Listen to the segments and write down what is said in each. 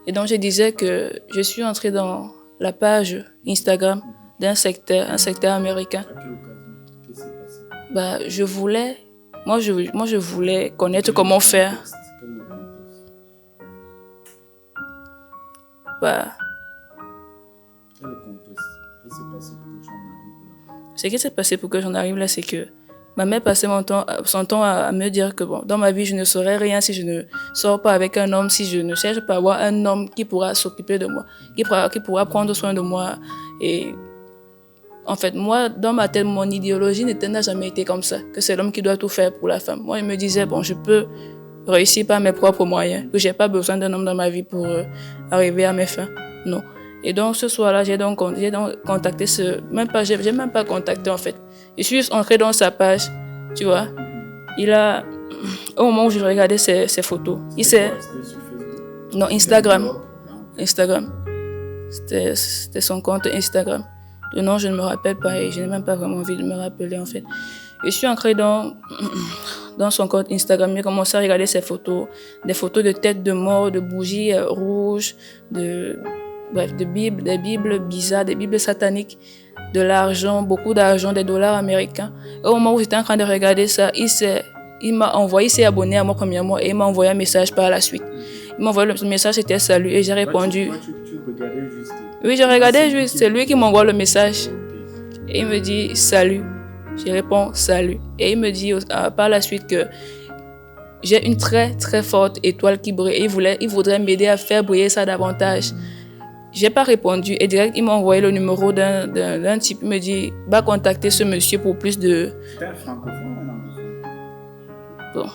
Et donc, je disais que je suis entrée dans la page Instagram un secteur américain. À quelle occasion? Qu'est-ce qui s'est passé? Bah, moi, je voulais connaître comment faire. Quel est le contexte? Bah, Quel est le contexte? Qu'est-ce qui s'est passé pour que tu en arrives là? ce qui s'est passé pour que j'en arrive là, c'est que ma mère passait son temps à me dire que bon, dans ma vie, je ne saurais rien si je ne sors pas avec un homme, si je ne cherche pas à avoir un homme qui pourra s'occuper de moi, qui pourra prendre soin de moi. Et en fait, moi, dans ma tête, mon idéologie n'a jamais été comme ça, que c'est l'homme qui doit tout faire pour la femme. Moi, je me disais, bon, je peux réussir par mes propres moyens, que j'ai pas besoin d'un homme dans ma vie pour arriver à mes fins. Non. Et donc, ce soir-là, j'ai donc contacté j'ai même pas contacté en fait. Je suis juste entrée dans sa page, tu vois. Au moment où je regardais ses photos, C'était sur Facebook? non, Instagram. Instagram. C'était son compte Instagram. Le nom, je ne me rappelle pas et je n'ai même pas vraiment envie de me rappeler en fait. Je suis entrée dans son compte Instagram, j'ai commencé à regarder ses photos, des photos de têtes de mort, de bougies rouges, des bibles bizarres, des bibles sataniques, de l'argent, beaucoup d'argent, des dollars américains. Et au moment où j'étais en train de regarder ça, il s'est abonné à moi premièrement et il m'a envoyé un message par la suite. Il m'a envoyé le message, c'était salut et j'ai répondu. Tu regardais juste? Oui, je regardais juste, c'est lui qui m'envoie le message. Et il me dit salut. Je réponds salut. Et il me dit par la suite que j'ai une très très forte étoile qui brille et il voudrait m'aider à faire briller ça davantage. J'ai pas répondu et direct il m'a envoyé le numéro d'un type. Il me dit va contacter ce monsieur pour plus de. C'était un francophone ou un anglophone? Bon.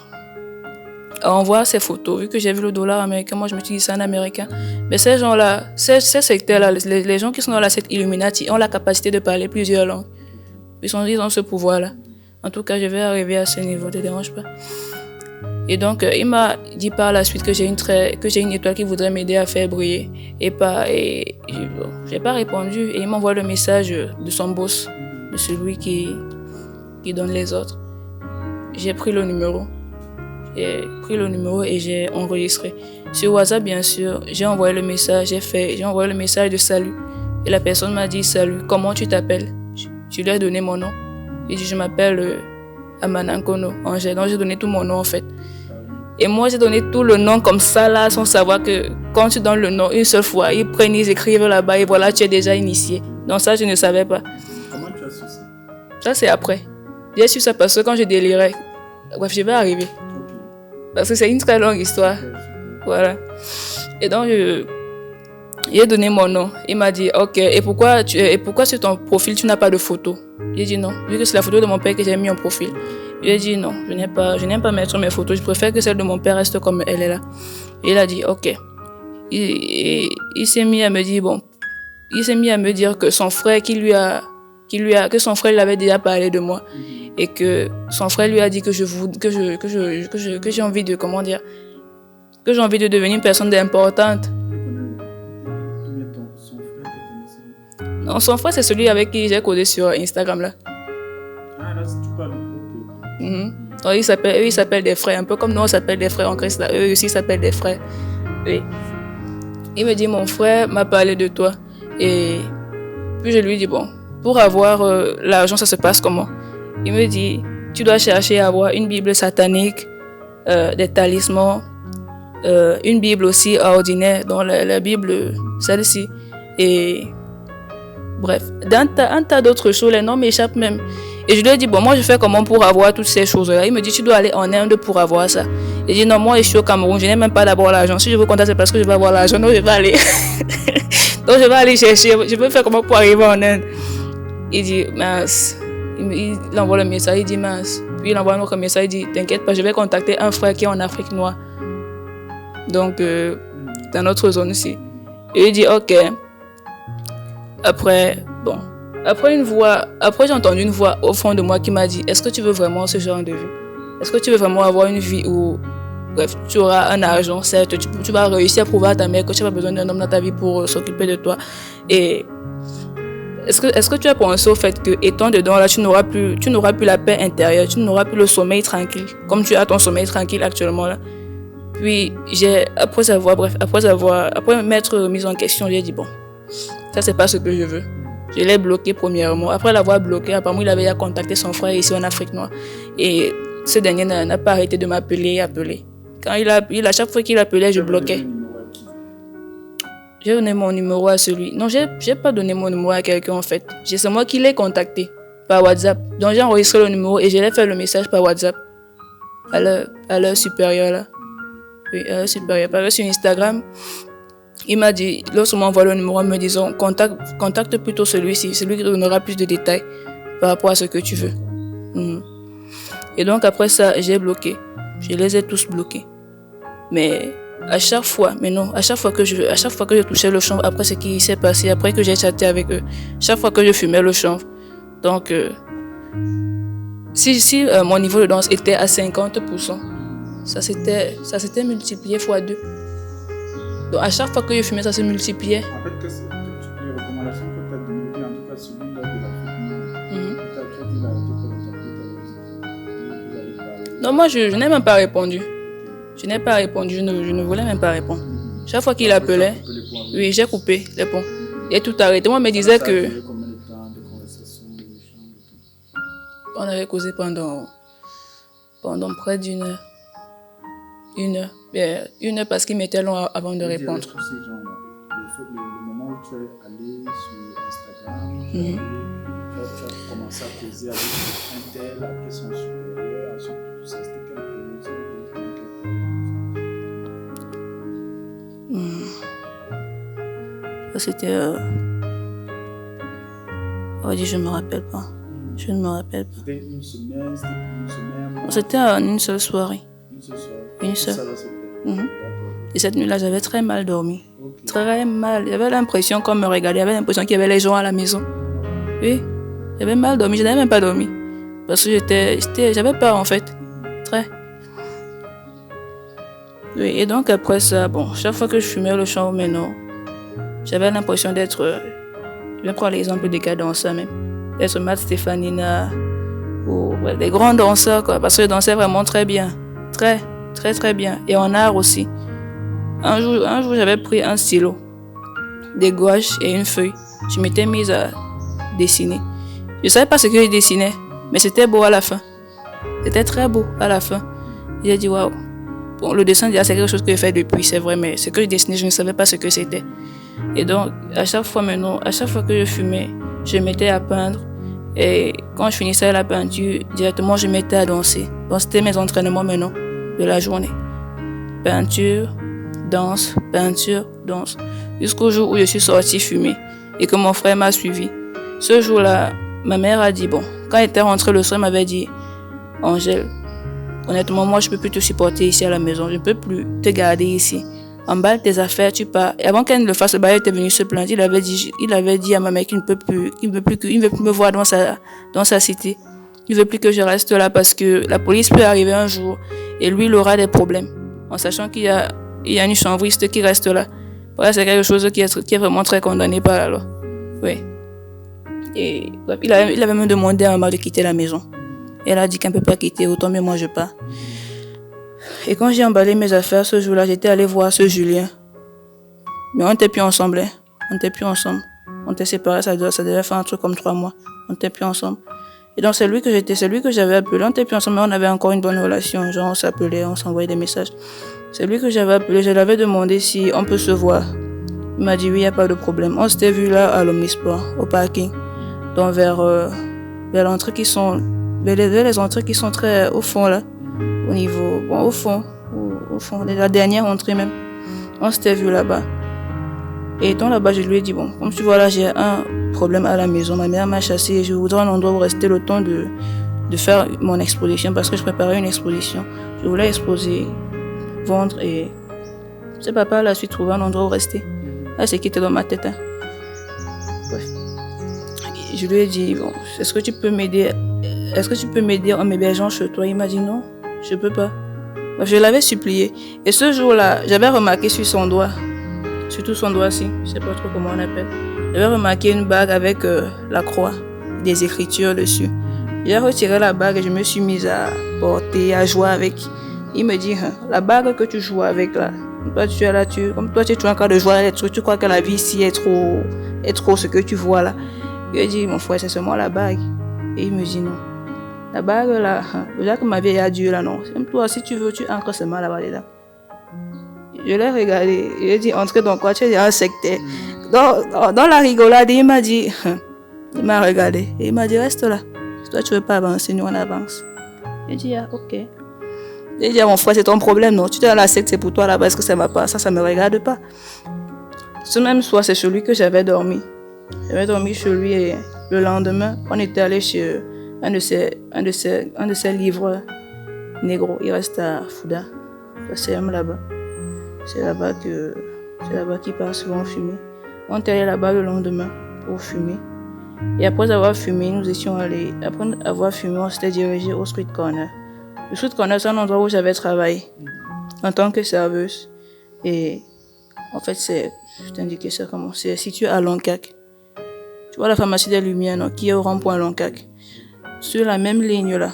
On voit ces photos, vu que j'ai vu le dollar américain, moi je me suis dit c'est un américain. Mais ces gens-là, ces secteurs-là, les gens qui sont dans la secte Illuminati ont la capacité de parler plusieurs langues. Ils ont ce pouvoir-là. En tout cas, je vais arriver à ce niveau, ne te dérange pas. Et donc, il m'a dit par la suite que j'ai une étoile qui voudrait m'aider à faire briller. J'ai pas répondu. Et il m'envoie le message de son boss, de celui qui donne les ordres. J'ai pris le numéro et j'ai enregistré. Sur WhatsApp, bien sûr, j'ai envoyé le message, j'ai envoyé le message de salut. Et la personne m'a dit salut, comment tu t'appelles? Je lui ai donné mon nom. Il dit je m'appelle Amanankono, Angèle. Donc j'ai donné tout mon nom en fait. Et moi j'ai donné tout le nom comme ça là, sans savoir que quand tu donnes le nom une seule fois, ils écrivent là-bas et voilà, tu es déjà initié. Donc ça je ne savais pas. Comment tu as su ça? Ça c'est après. J'ai su ça parce que quand je délirais, bref, je vais arriver. Parce que c'est une très longue histoire. Voilà. Et donc j'ai donné mon nom. Il m'a dit ok, et pourquoi sur ton profil tu n'as pas de photo? J'ai dit non, vu que c'est la photo de mon père que j'ai mis en profil. J'ai dit non, je n'aime pas mettre mes photos, je préfère que celle de mon père reste comme elle est là. Et il a dit ok. Il s'est mis à me dire que son frère que son frère lui avait déjà parlé de moi et que son frère lui a dit que j'ai envie de devenir une personne importante. Non, son frère c'est celui avec qui j'ai codé sur Instagram là. Ah là tu parles. Donc, ils s'appellent des frères, un peu comme nous on s'appelle des frères en Christ là. Eux aussi s'appellent des frères. Oui. Il me dit mon frère m'a parlé de toi et puis je lui dis bon, pour avoir l'argent ça se passe comment? Il me dit tu dois chercher à avoir une Bible satanique, des talismans, une Bible aussi ordinaire, dont la Bible celle-ci et bref, un tas d'autres choses, les noms m'échappent même. Et je lui ai dit, bon, moi je fais comment pour avoir toutes ces choses-là? Il me dit, tu dois aller en Inde pour avoir ça. Il dit, non, moi je suis au Cameroun, je n'ai même pas d'abord l'argent. Si je veux contacter, c'est parce que je vais avoir l'argent, donc je vais aller. Donc je vais aller chercher, je veux faire comment pour arriver en Inde? Il dit, mince. Il envoie le message, il dit, mince. Puis il envoie un autre message, il dit, t'inquiète pas, je vais contacter un frère qui est en Afrique noire. Donc, dans notre zone ici. Et il dit, ok. Après j'ai entendu une voix au fond de moi qui m'a dit, est-ce que tu veux vraiment ce genre de vie? Est-ce que tu veux vraiment avoir une vie où, bref, tu auras un argent, certes, tu vas réussir à prouver à ta mère que tu n'as pas besoin d'un homme dans ta vie pour s'occuper de toi. Et est-ce que tu as pensé au fait que, étant dedans là, tu n'auras plus la paix intérieure, tu n'auras plus le sommeil tranquille, comme tu as ton sommeil tranquille actuellement là? Puis, après m'être remise en question, j'ai dit, bon, ça, c'est pas ce que je veux. Je l'ai bloqué premièrement. Après l'avoir bloqué, apparemment, il avait déjà contacté son frère ici en Afrique noire. Et ce dernier n'a pas arrêté de m'appeler. Quand à chaque fois qu'il appelait, je bloquais. J'ai donné mon numéro à celui. Non, j'ai pas donné mon numéro à quelqu'un en fait. C'est moi qui l'ai contacté par WhatsApp. Donc j'ai enregistré le numéro et je l'ai fait le message par WhatsApp à leur supérieur là. Oui, à leur supérieur. Parce que sur Instagram, il m'a dit, lorsqu'on m'envoie le numéro en me disant contacte plutôt celui-ci, celui qui donnera plus de détails par rapport à ce que tu veux. Et donc après ça, j'ai bloqué. Je les ai tous bloqués. Mais à chaque fois que je touchais le chanvre, après ce qui s'est passé, après que j'ai chatté avec eux, chaque fois que je fumais le chanvre, donc si mon niveau de danse était à 50%, ça s'était multiplié fois 2. Donc à chaque fois que je fumais, ça se multipliait. En fait, qu'est-ce que les recommandations que tu as données, en tout cas celui-là de l'Afrique, non, moi je n'ai même pas répondu. Je ne voulais même pas répondre. Chaque fois qu'il appelait, oui, j'ai coupé les ponts. Et tout arrêté. Moi, on me disait que... On avait causé pendant près d'une heure. Une heure parce qu'il m'était long avant de répondre. Le moment où tu es allé sur Instagram, tu as commencé à causer avec un tel, après son supérieur, ensuite tout ça, c'était quelle période? C'était... je me rappelle pas. Je ne me rappelle pas. C'était une semaine, C'était une seule soirée. Une seule. Et cette nuit-là, j'avais très mal dormi. Okay. Très mal. J'avais l'impression qu'on me regardait. J'avais l'impression qu'il y avait les gens à la maison. Oui. J'avais mal dormi. Je n'avais même pas dormi. Parce que j'avais peur en fait. Très. Oui. Et donc après ça, bon, chaque fois que je fumais le chanvre maintenant, j'avais l'impression d'être... je vais prendre l'exemple des gars danseurs même. D'être Matt Stefanina ou des grands danseurs quoi. Parce que je dansais vraiment très bien. Très, très, très bien. Et en art aussi. Un jour, j'avais pris un stylo, des gouaches et une feuille. Je m'étais mise à dessiner. Je ne savais pas ce que je dessinais, mais c'était beau à la fin. C'était très beau à la fin. J'ai dit, waouh. Bon, le dessin, c'est quelque chose que j'ai fait depuis, c'est vrai, mais ce que je dessinais, je ne savais pas ce que c'était. Et donc, à chaque fois que je fumais, je me mettais à peindre. Et quand je finissais la peinture, directement, je me mettais à danser. Donc, c'était mes entraînements maintenant de la journée. Peinture, danse. Jusqu'au jour où je suis sortie fumer et que mon frère m'a suivi. Ce jour-là, ma mère a dit, bon, quand elle était rentrée le soir, elle m'avait dit, Angèle, honnêtement, moi, je ne peux plus te supporter ici à la maison. Je ne peux plus te garder ici. Emballe tes affaires, tu pars. Et avant qu'elle ne le fasse, le bail était venu se plaindre. Il avait dit à ma mère qu'il ne veut plus me voir dans sa cité. Il ne veut plus que je reste là parce que la police peut arriver un jour et lui, il aura des problèmes. En sachant qu'il y a une chambriste qui reste là. Voilà, c'est quelque chose qui est vraiment très condamné par la loi. Oui. Et il avait même demandé à maman de quitter la maison. Elle a dit qu'elle ne peut pas quitter, autant mais moi je pars. Et quand j'ai emballé mes affaires ce jour-là, j'étais allée voir ce Julien. Mais on n'était plus ensemble. On n'était plus ensemble. On était séparés, ça devait faire un truc comme 3 mois. On n'était plus ensemble. Et donc c'est lui que j'avais appelé. On n'était plus ensemble, mais on avait encore une bonne relation. Genre on s'appelait, on s'envoyait des messages. C'est lui que j'avais appelé. Je l'avais demandé si on peut se voir. Il m'a dit oui, il n'y a pas de problème. On s'était vu là à l'Omnisport, au parking. Donc vers l'entrée qui sont... les entrées qui sont très au fond là. Au fond, la dernière entrée même. On s'était vu là-bas. Et étant là-bas, je lui ai dit, bon, comme tu vois là, j'ai un problème à la maison. Ma mère m'a chassé et je voudrais un endroit où rester le temps de faire mon exposition parce que je préparais une exposition. Je voulais exposer, vendre et c'est papa la suite trouver un endroit où rester. Là, c'est qui était dans ma tête. Bref. Je lui ai dit, bon, est-ce que tu peux m'aider en m'hébergeant chez toi? Il m'a dit non. Je peux pas. Je l'avais supplié. Et ce jour-là, j'avais remarqué sur son doigt, surtout son doigt-ci, je sais pas trop comment on appelle, j'avais remarqué une bague avec la croix, des écritures dessus. J'ai retiré la bague et je me suis mise à porter, à jouer avec. Il me dit, la bague que tu joues avec là, toi tu es là, comme toi tu es en train de jouer à des trucs, tu crois que la vie ici est trop ce que tu vois là. Je lui ai dit, mon frère, c'est seulement la bague. Et il me dit, non. La bague là, déjà que ma vie est à Dieu là, non. Même toi, si tu veux, tu entres seulement là-bas dedans. Je l'ai regardé, je lui ai dit, entre dans quoi, tu es un sectaire. Dans la rigolade, il m'a dit, il m'a regardé, et il m'a dit, reste là. Si toi tu veux pas avancer, nous on avance. J'ai dit, ah, ok. J'ai dit, mon frère, c'est ton problème, non. Tu es dans la secte, c'est pour toi là-bas, est-ce que ça va pas? Ça me regarde pas. Ce même soir, c'est chez lui que j'avais dormi. J'avais dormi chez lui et le lendemain, on était allé chez un de ses livres négro. Il reste à Fouda. C'est même là-bas. C'est là-bas qu'il part souvent fumer. On est allé là-bas le lendemain pour fumer. Et après avoir fumé, après avoir fumé, on s'était dirigé au Street Corner. Le Street Corner, c'est un endroit où j'avais travaillé en tant que serveuse. Et en fait, je t'indiquais ça comment. C'est situé à Loncac. Tu vois la pharmacie des Lumières, non, qui est au rond-point Loncac. Sur la même ligne là,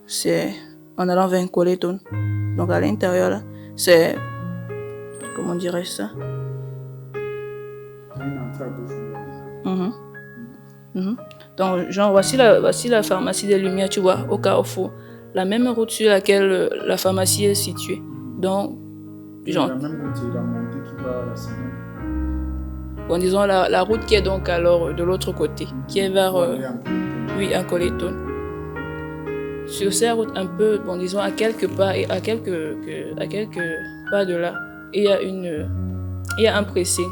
c'est en allant vers Coleton. Donc à l'intérieur là, c'est, comment dirais-je ça? Donc genre voici la pharmacie des Lumières, tu vois, au Carrefour. La même route sur laquelle la pharmacie est située. Donc, genre. La même route, c'est la montée qui va à la Sénat. Bon, disons la route qui est donc alors de l'autre côté, qui est vers, oui, à Coleton. Sur cette route un peu, bon, disons à quelques pas de là, il y a un pressing.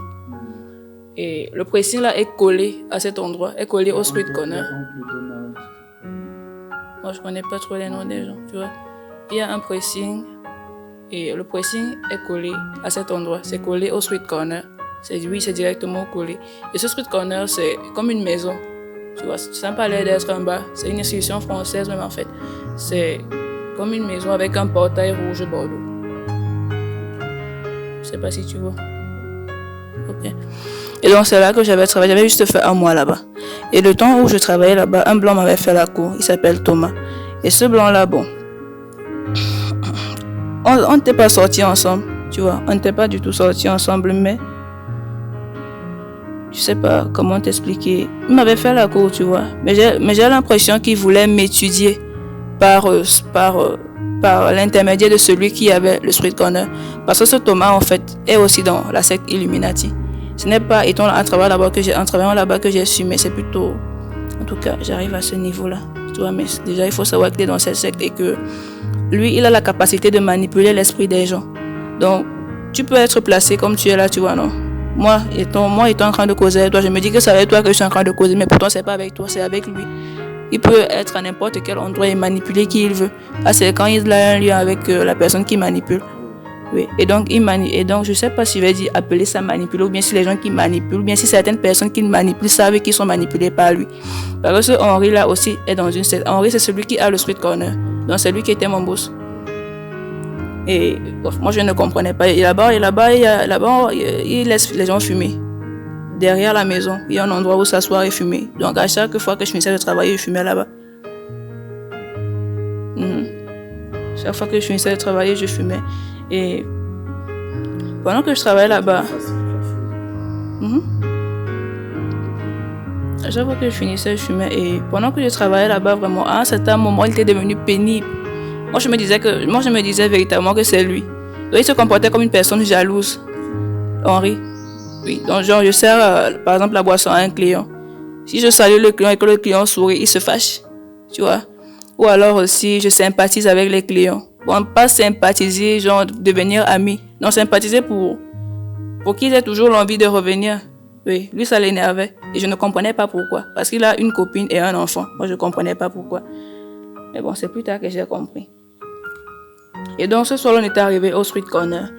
Et le pressing là est collé à cet endroit, est collé au Street Corner. Moi, je connais pas trop les noms des gens, tu vois. Il y a un pressing et le pressing est collé à cet endroit. C'est collé au Street Corner. C'est directement collé. Et ce Street Corner, c'est comme une maison. Tu vois, ça n'a pas l'air d'être un bar. C'est une institution française même en fait. C'est comme une maison avec un portail rouge bordeaux. Je sais pas si tu vois. Ok. Et donc c'est là que j'avais travaillé. J'avais juste fait un mois là-bas. Et le temps où je travaillais là-bas, un blanc m'avait fait la cour. Il s'appelle Thomas. Et ce blanc-là, bon, on n'était pas sortis ensemble, tu vois. On n'était pas du tout sortis ensemble, mais je sais pas comment t'expliquer. Il m'avait fait la cour, tu vois. Mais j'ai l'impression qu'il voulait m'étudier par l'intermédiaire de celui qui avait le Street Corner. Parce que ce Thomas, en fait, est aussi dans la secte Illuminati. Ce n'est pas étant un travail là-bas que j'ai su, mais c'est plutôt, en tout cas, j'arrive à ce niveau-là. Tu vois, mais déjà, il faut savoir qu'il est dans cette secte et que lui, il a la capacité de manipuler l'esprit des gens. Donc, tu peux être placé comme tu es là, tu vois, non? Moi étant en train de causer avec toi, je me dis que c'est avec toi que je suis en train de causer, mais pourtant, c'est pas avec toi, c'est avec lui. Il peut être à n'importe quel endroit et manipuler qui il veut. Ah, c'est quand il a un lien avec la personne qui manipule. Oui. Et donc, je ne sais pas si je vais dire appeler ça manipuler, ou bien si les gens qui manipulent, ou bien si certaines personnes qui manipulent savent qu'ils sont manipulés par lui. Parce que ce Henri là aussi est dans une secte. Henri, c'est celui qui a le Street Corner. Donc, c'est lui qui était mon boss. Et moi, je ne comprenais pas. Et là-bas, il laisse les gens fumer. Derrière la maison, il y a un endroit où s'asseoir et fumer. Donc, à chaque fois que je finissais de travailler, je fumais là-bas. Chaque fois que je finissais de travailler, je fumais. Et pendant que je travaillais là-bas, à chaque fois que je finissais, je fumais. Et pendant que je travaillais là-bas, vraiment, à un certain moment, il était devenu pénible. Moi, je me disais véritablement que c'est lui. Donc, il se comportait comme une personne jalouse. Henri. Oui. Donc, genre, je sers, par exemple, la boisson à un client. Si je salue le client et que le client sourit, il se fâche. Tu vois? Ou alors aussi, je sympathise avec les clients. Bon, pas sympathiser, genre devenir ami. Non, sympathiser pour qu'ils aient toujours l'envie de revenir. Oui, lui, ça l'énervait. Et je ne comprenais pas pourquoi. Parce qu'il a une copine et un enfant. Moi, je ne comprenais pas pourquoi. Mais bon, c'est plus tard que j'ai compris. Et donc, ce soir, on était arrivé au Street Corner.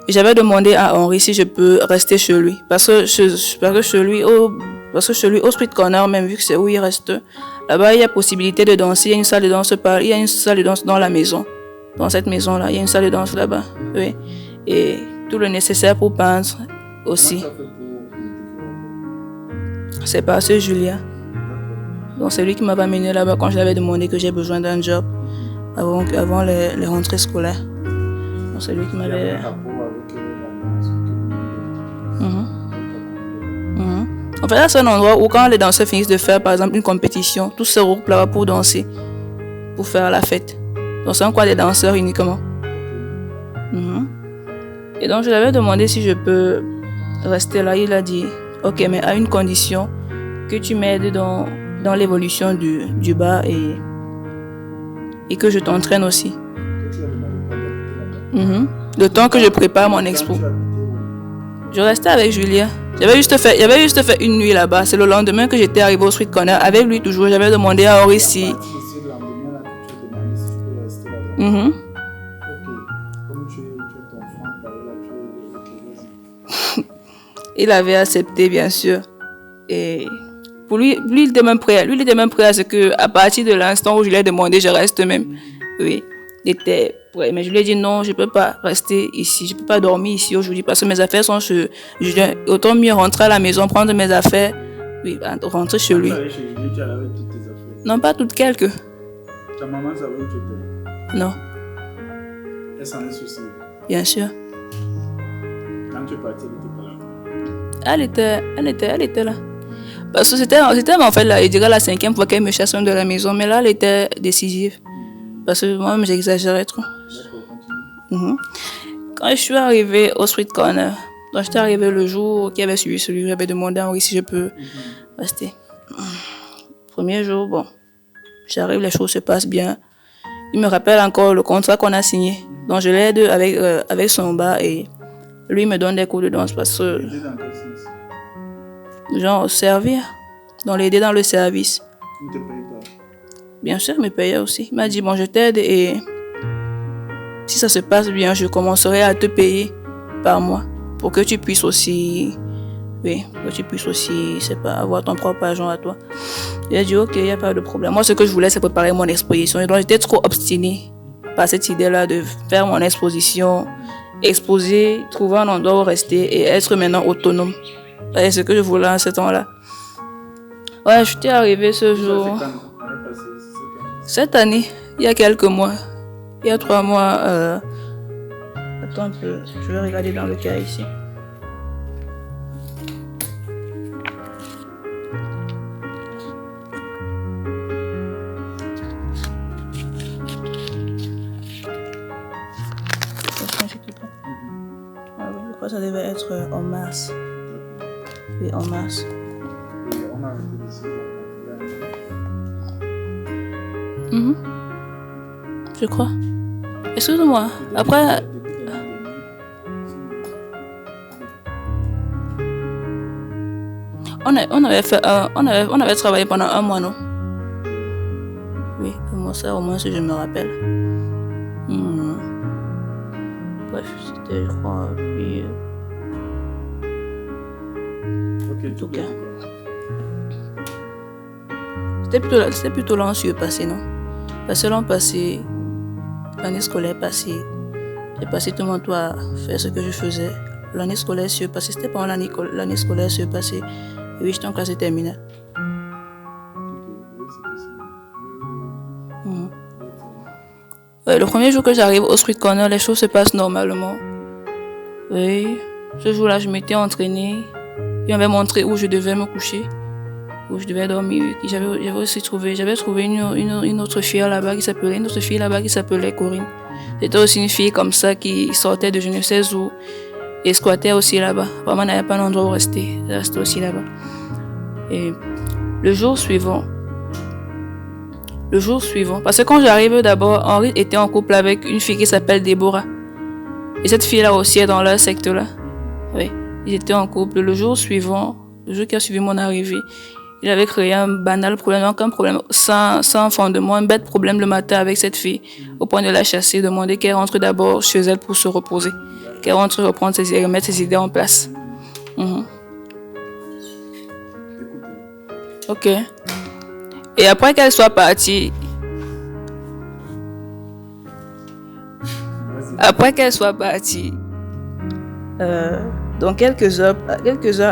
Et j'avais demandé à Henri si je peux rester chez lui. Parce que chez lui, au Street Corner, même vu que c'est où il reste, là-bas, il y a possibilité de danser. Il y a une salle de danse dans la maison. Dans cette maison-là, il y a une salle de danse là-bas. Oui. Et tout le nécessaire pour peindre aussi. C'est par ce Julien. Donc c'est lui qui m'avait amené là-bas quand je lui avais demandé que j'ai besoin d'un job avant les rentrées scolaires. Donc, c'est lui qui Il y avait m'avait... un rapport avec la danse que En fait, là, c'est un endroit où quand les danseurs finissent de faire, par exemple, une compétition, tous se regroupent là-bas pour danser, pour faire la fête. Donc, c'est un coin des danseurs uniquement. Mhm. Et donc, je lui avais demandé si je peux rester là. Il a dit, ok, mais à une condition, que tu m'aides dans l'évolution du bar et que je t'entraîne aussi. que tu as demandé pour habiter là-bas. Le temps que je prépare mon Quand expo. tu habitais où? Je restais avec Julien. J'avais juste fait une nuit là-bas. C'est le lendemain que j'étais arrivé au Sweet Corner. Avec lui toujours, j'avais demandé à Henri si... À partir de ce lendemain là que tu as demandé si tu peux rester là-bas. Mhm. Ok. Comme tu es ton frère, par là, tu es... Ok, vas-y. Il avait accepté, bien sûr. Et pour lui, il était même prêt. Lui, il était même prêt à ce que, à partir de l'instant où je lui ai demandé, je reste même. Oui, il était prêt. Mais je lui ai dit non, je ne peux pas rester ici. Je ne peux pas dormir ici aujourd'hui parce que mes affaires sont chez Julien. Autant mieux rentrer à la maison, prendre mes affaires. Oui, rentrer chez lui. Tu allais chez Julie, tu allais avec toutes tes affaires. Non, pas toutes, quelques. Ta maman savait où tu étais. Non, Elle s'en est souciée. bien sûr. Quand tu es parti, elle n'était pas là. Elle était là. Parce que c'était en fait là, je dirais la 5e fois qu'elle me chasse de la maison. Mais là, elle était décisive. Parce que moi-même, j'exagérais trop. D'accord, continue. Quand je suis arrivée au Sweet Corner, donc j'étais arrivée le jour qui avait suivi celui où j'avais demandé à Henri si je peux rester. Premier jour, bon, j'arrive, les choses se passent bien. Il me rappelle encore le contrat qu'on a signé. Donc je l'aide avec son bar et lui me donne des cours de danse parce que, Tu étais dans quel sens? genre, servir, donc l'aider dans le service. Il ne te paye pas. Bien sûr, il me payait aussi. Il m'a dit, bon, je t'aide et si ça se passe bien, je commencerai à te payer par mois pour que tu puisses aussi, oui, pour que tu puisses aussi, c'est pas, avoir ton propre argent à toi. Il a dit, ok, il n'y a pas de problème. Moi, ce que je voulais, c'est préparer mon exposition. Et donc, j'étais trop obstinée par cette idée-là de faire mon exposition, exposer, trouver un endroit où rester et être maintenant autonome. C'est ce que je voulais à ce temps-là. Ouais, je suis arrivée ce jour. Ça, c'est quand l'année passée, c'est quand? Cette année, il y a quelques mois, il y a 3 mois, attends un peu, je vais regarder dans le cas ici. Ah oui, je crois que ça devait être en mars. Oui, en mars. Et on a arrêté d'ici. Je crois. Excuse-moi. Après, on avait travaillé pendant 1 mois, non? Oui, moi ça au moins si je me rappelle. Bref, c'était, je crois, puis... Ok, tout tout cas. bien. C'était plutôt l'an passé, non? Parce que l'an passé, l'année scolaire passée, j'ai passé tout mon temps à faire ce que je faisais. L'année scolaire s'est passée, c'était pendant l'année scolaire s'est passée. Et oui, j'étais en classe terminale. Ouais, le premier jour que j'arrive au Street Corner, les choses se passent normalement. Oui, ce jour-là, je m'étais entraînée. Il m'avait montré où je devais me coucher, où je devais dormir. J'avais trouvé une autre fille là-bas qui s'appelait Corinne. C'était aussi une fille comme ça qui sortait de je ne sais où et squattait aussi là-bas. Vraiment, n'avait pas d'endroit où rester. Elle restait aussi là-bas. Et le jour suivant, parce que quand j'arrive d'abord, Henri était en couple avec une fille qui s'appelle Déborah. Et cette fille-là aussi est dans leur secteur-là. Oui, ils étaient en couple. Le jour suivant, le jour qui a suivi mon arrivée, il avait créé un banal problème, donc un problème sans fondement, un bête problème le matin avec cette fille, au point de la chasser, demander qu'elle rentre d'abord chez elle pour se reposer, qu'elle rentre reprendre ses idées, remettre ses idées en place. Ok. Et après qu'elle soit partie, donc quelques heures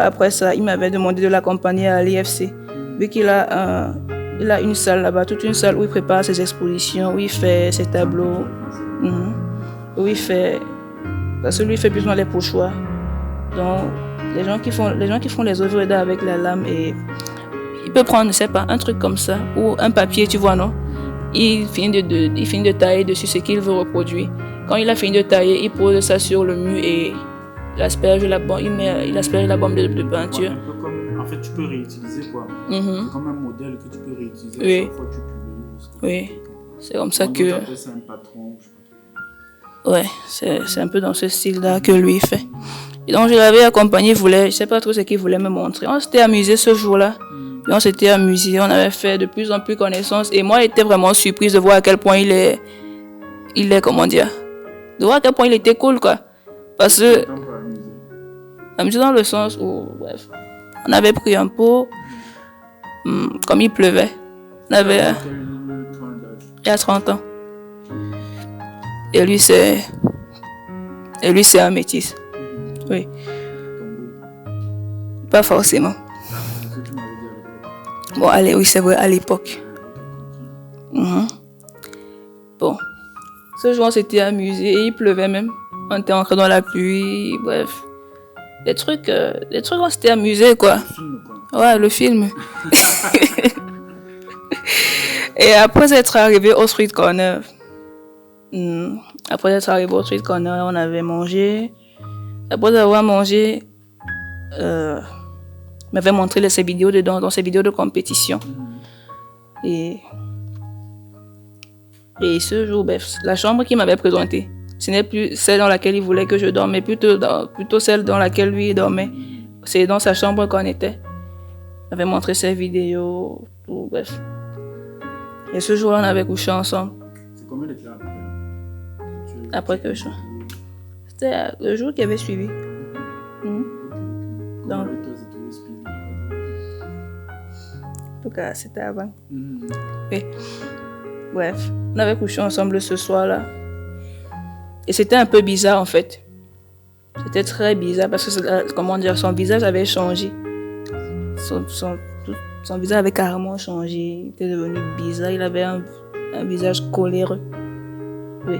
après ça, il m'avait demandé de l'accompagner à l'IFC. Vu qu'il a une salle là-bas, toute une salle où il prépare ses expositions, où il fait ses tableaux, où il fait Parce que lui, il fait plus dans les pochoirs. Donc, les gens qui font les œuvres d'art avec la lame, et il peut prendre, je sais pas, un truc comme ça, ou un papier, tu vois, non? Il finit de tailler dessus ce qu'il veut reproduire. Quand il a fini de tailler, il pose ça sur le mur et il asperge la bombe de peinture. Un peu comme, en fait, tu peux réutiliser quoi. C'est comme un modèle que tu peux réutiliser Oui. chaque fois que tu publies. Oui, c'est comme ça Donc, que... c'est un patron, je sais pas. Ouais, c'est un peu dans ce style-là que lui fait. Et donc, je l'avais accompagné, je sais pas trop ce qu'il voulait me montrer. On s'était amusé ce jour-là. Et on s'était amusé, on avait fait de plus en plus connaissance. Et moi, j'étais vraiment surprise de voir à quel point il est, comment dire, de voir à quel point il était cool, quoi. Parce que, amusé dans le sens où, bref, on avait pris un pot, comme il pleuvait. On avait, il y a 30 ans. Et lui, c'est un métis. Oui. Pas forcément. Bon, allez, oui, c'est vrai, à l'époque. Bon. Ce jour, on s'était amusé et il pleuvait même. On était entré dans la pluie, bref. Des trucs, on s'était amusé, quoi. Ouais, le film. Et après être arrivé au street corner, on avait mangé. Après avoir mangé, il m'avait montré ses vidéos dans ses vidéos de compétition. Et ce jour, la chambre qu'il m'avait présentée, ce n'est plus celle dans laquelle il voulait que je dorme, mais plutôt celle dans laquelle lui dormait. C'est dans sa chambre qu'on était. Il m'avait montré ses vidéos, tout, bref. Et ce jour-là, on avait couché ensemble. C'est combien de temps après que je... C'était le jour qui avait suivi. Donc, en tout cas, c'était avant. Oui. Bref, on avait couché ensemble ce soir-là. Et c'était un peu bizarre en fait. C'était très bizarre parce que, comment dire, son visage avait changé. Son visage avait carrément changé. Il était devenu bizarre. Il avait un visage coléreux. Oui.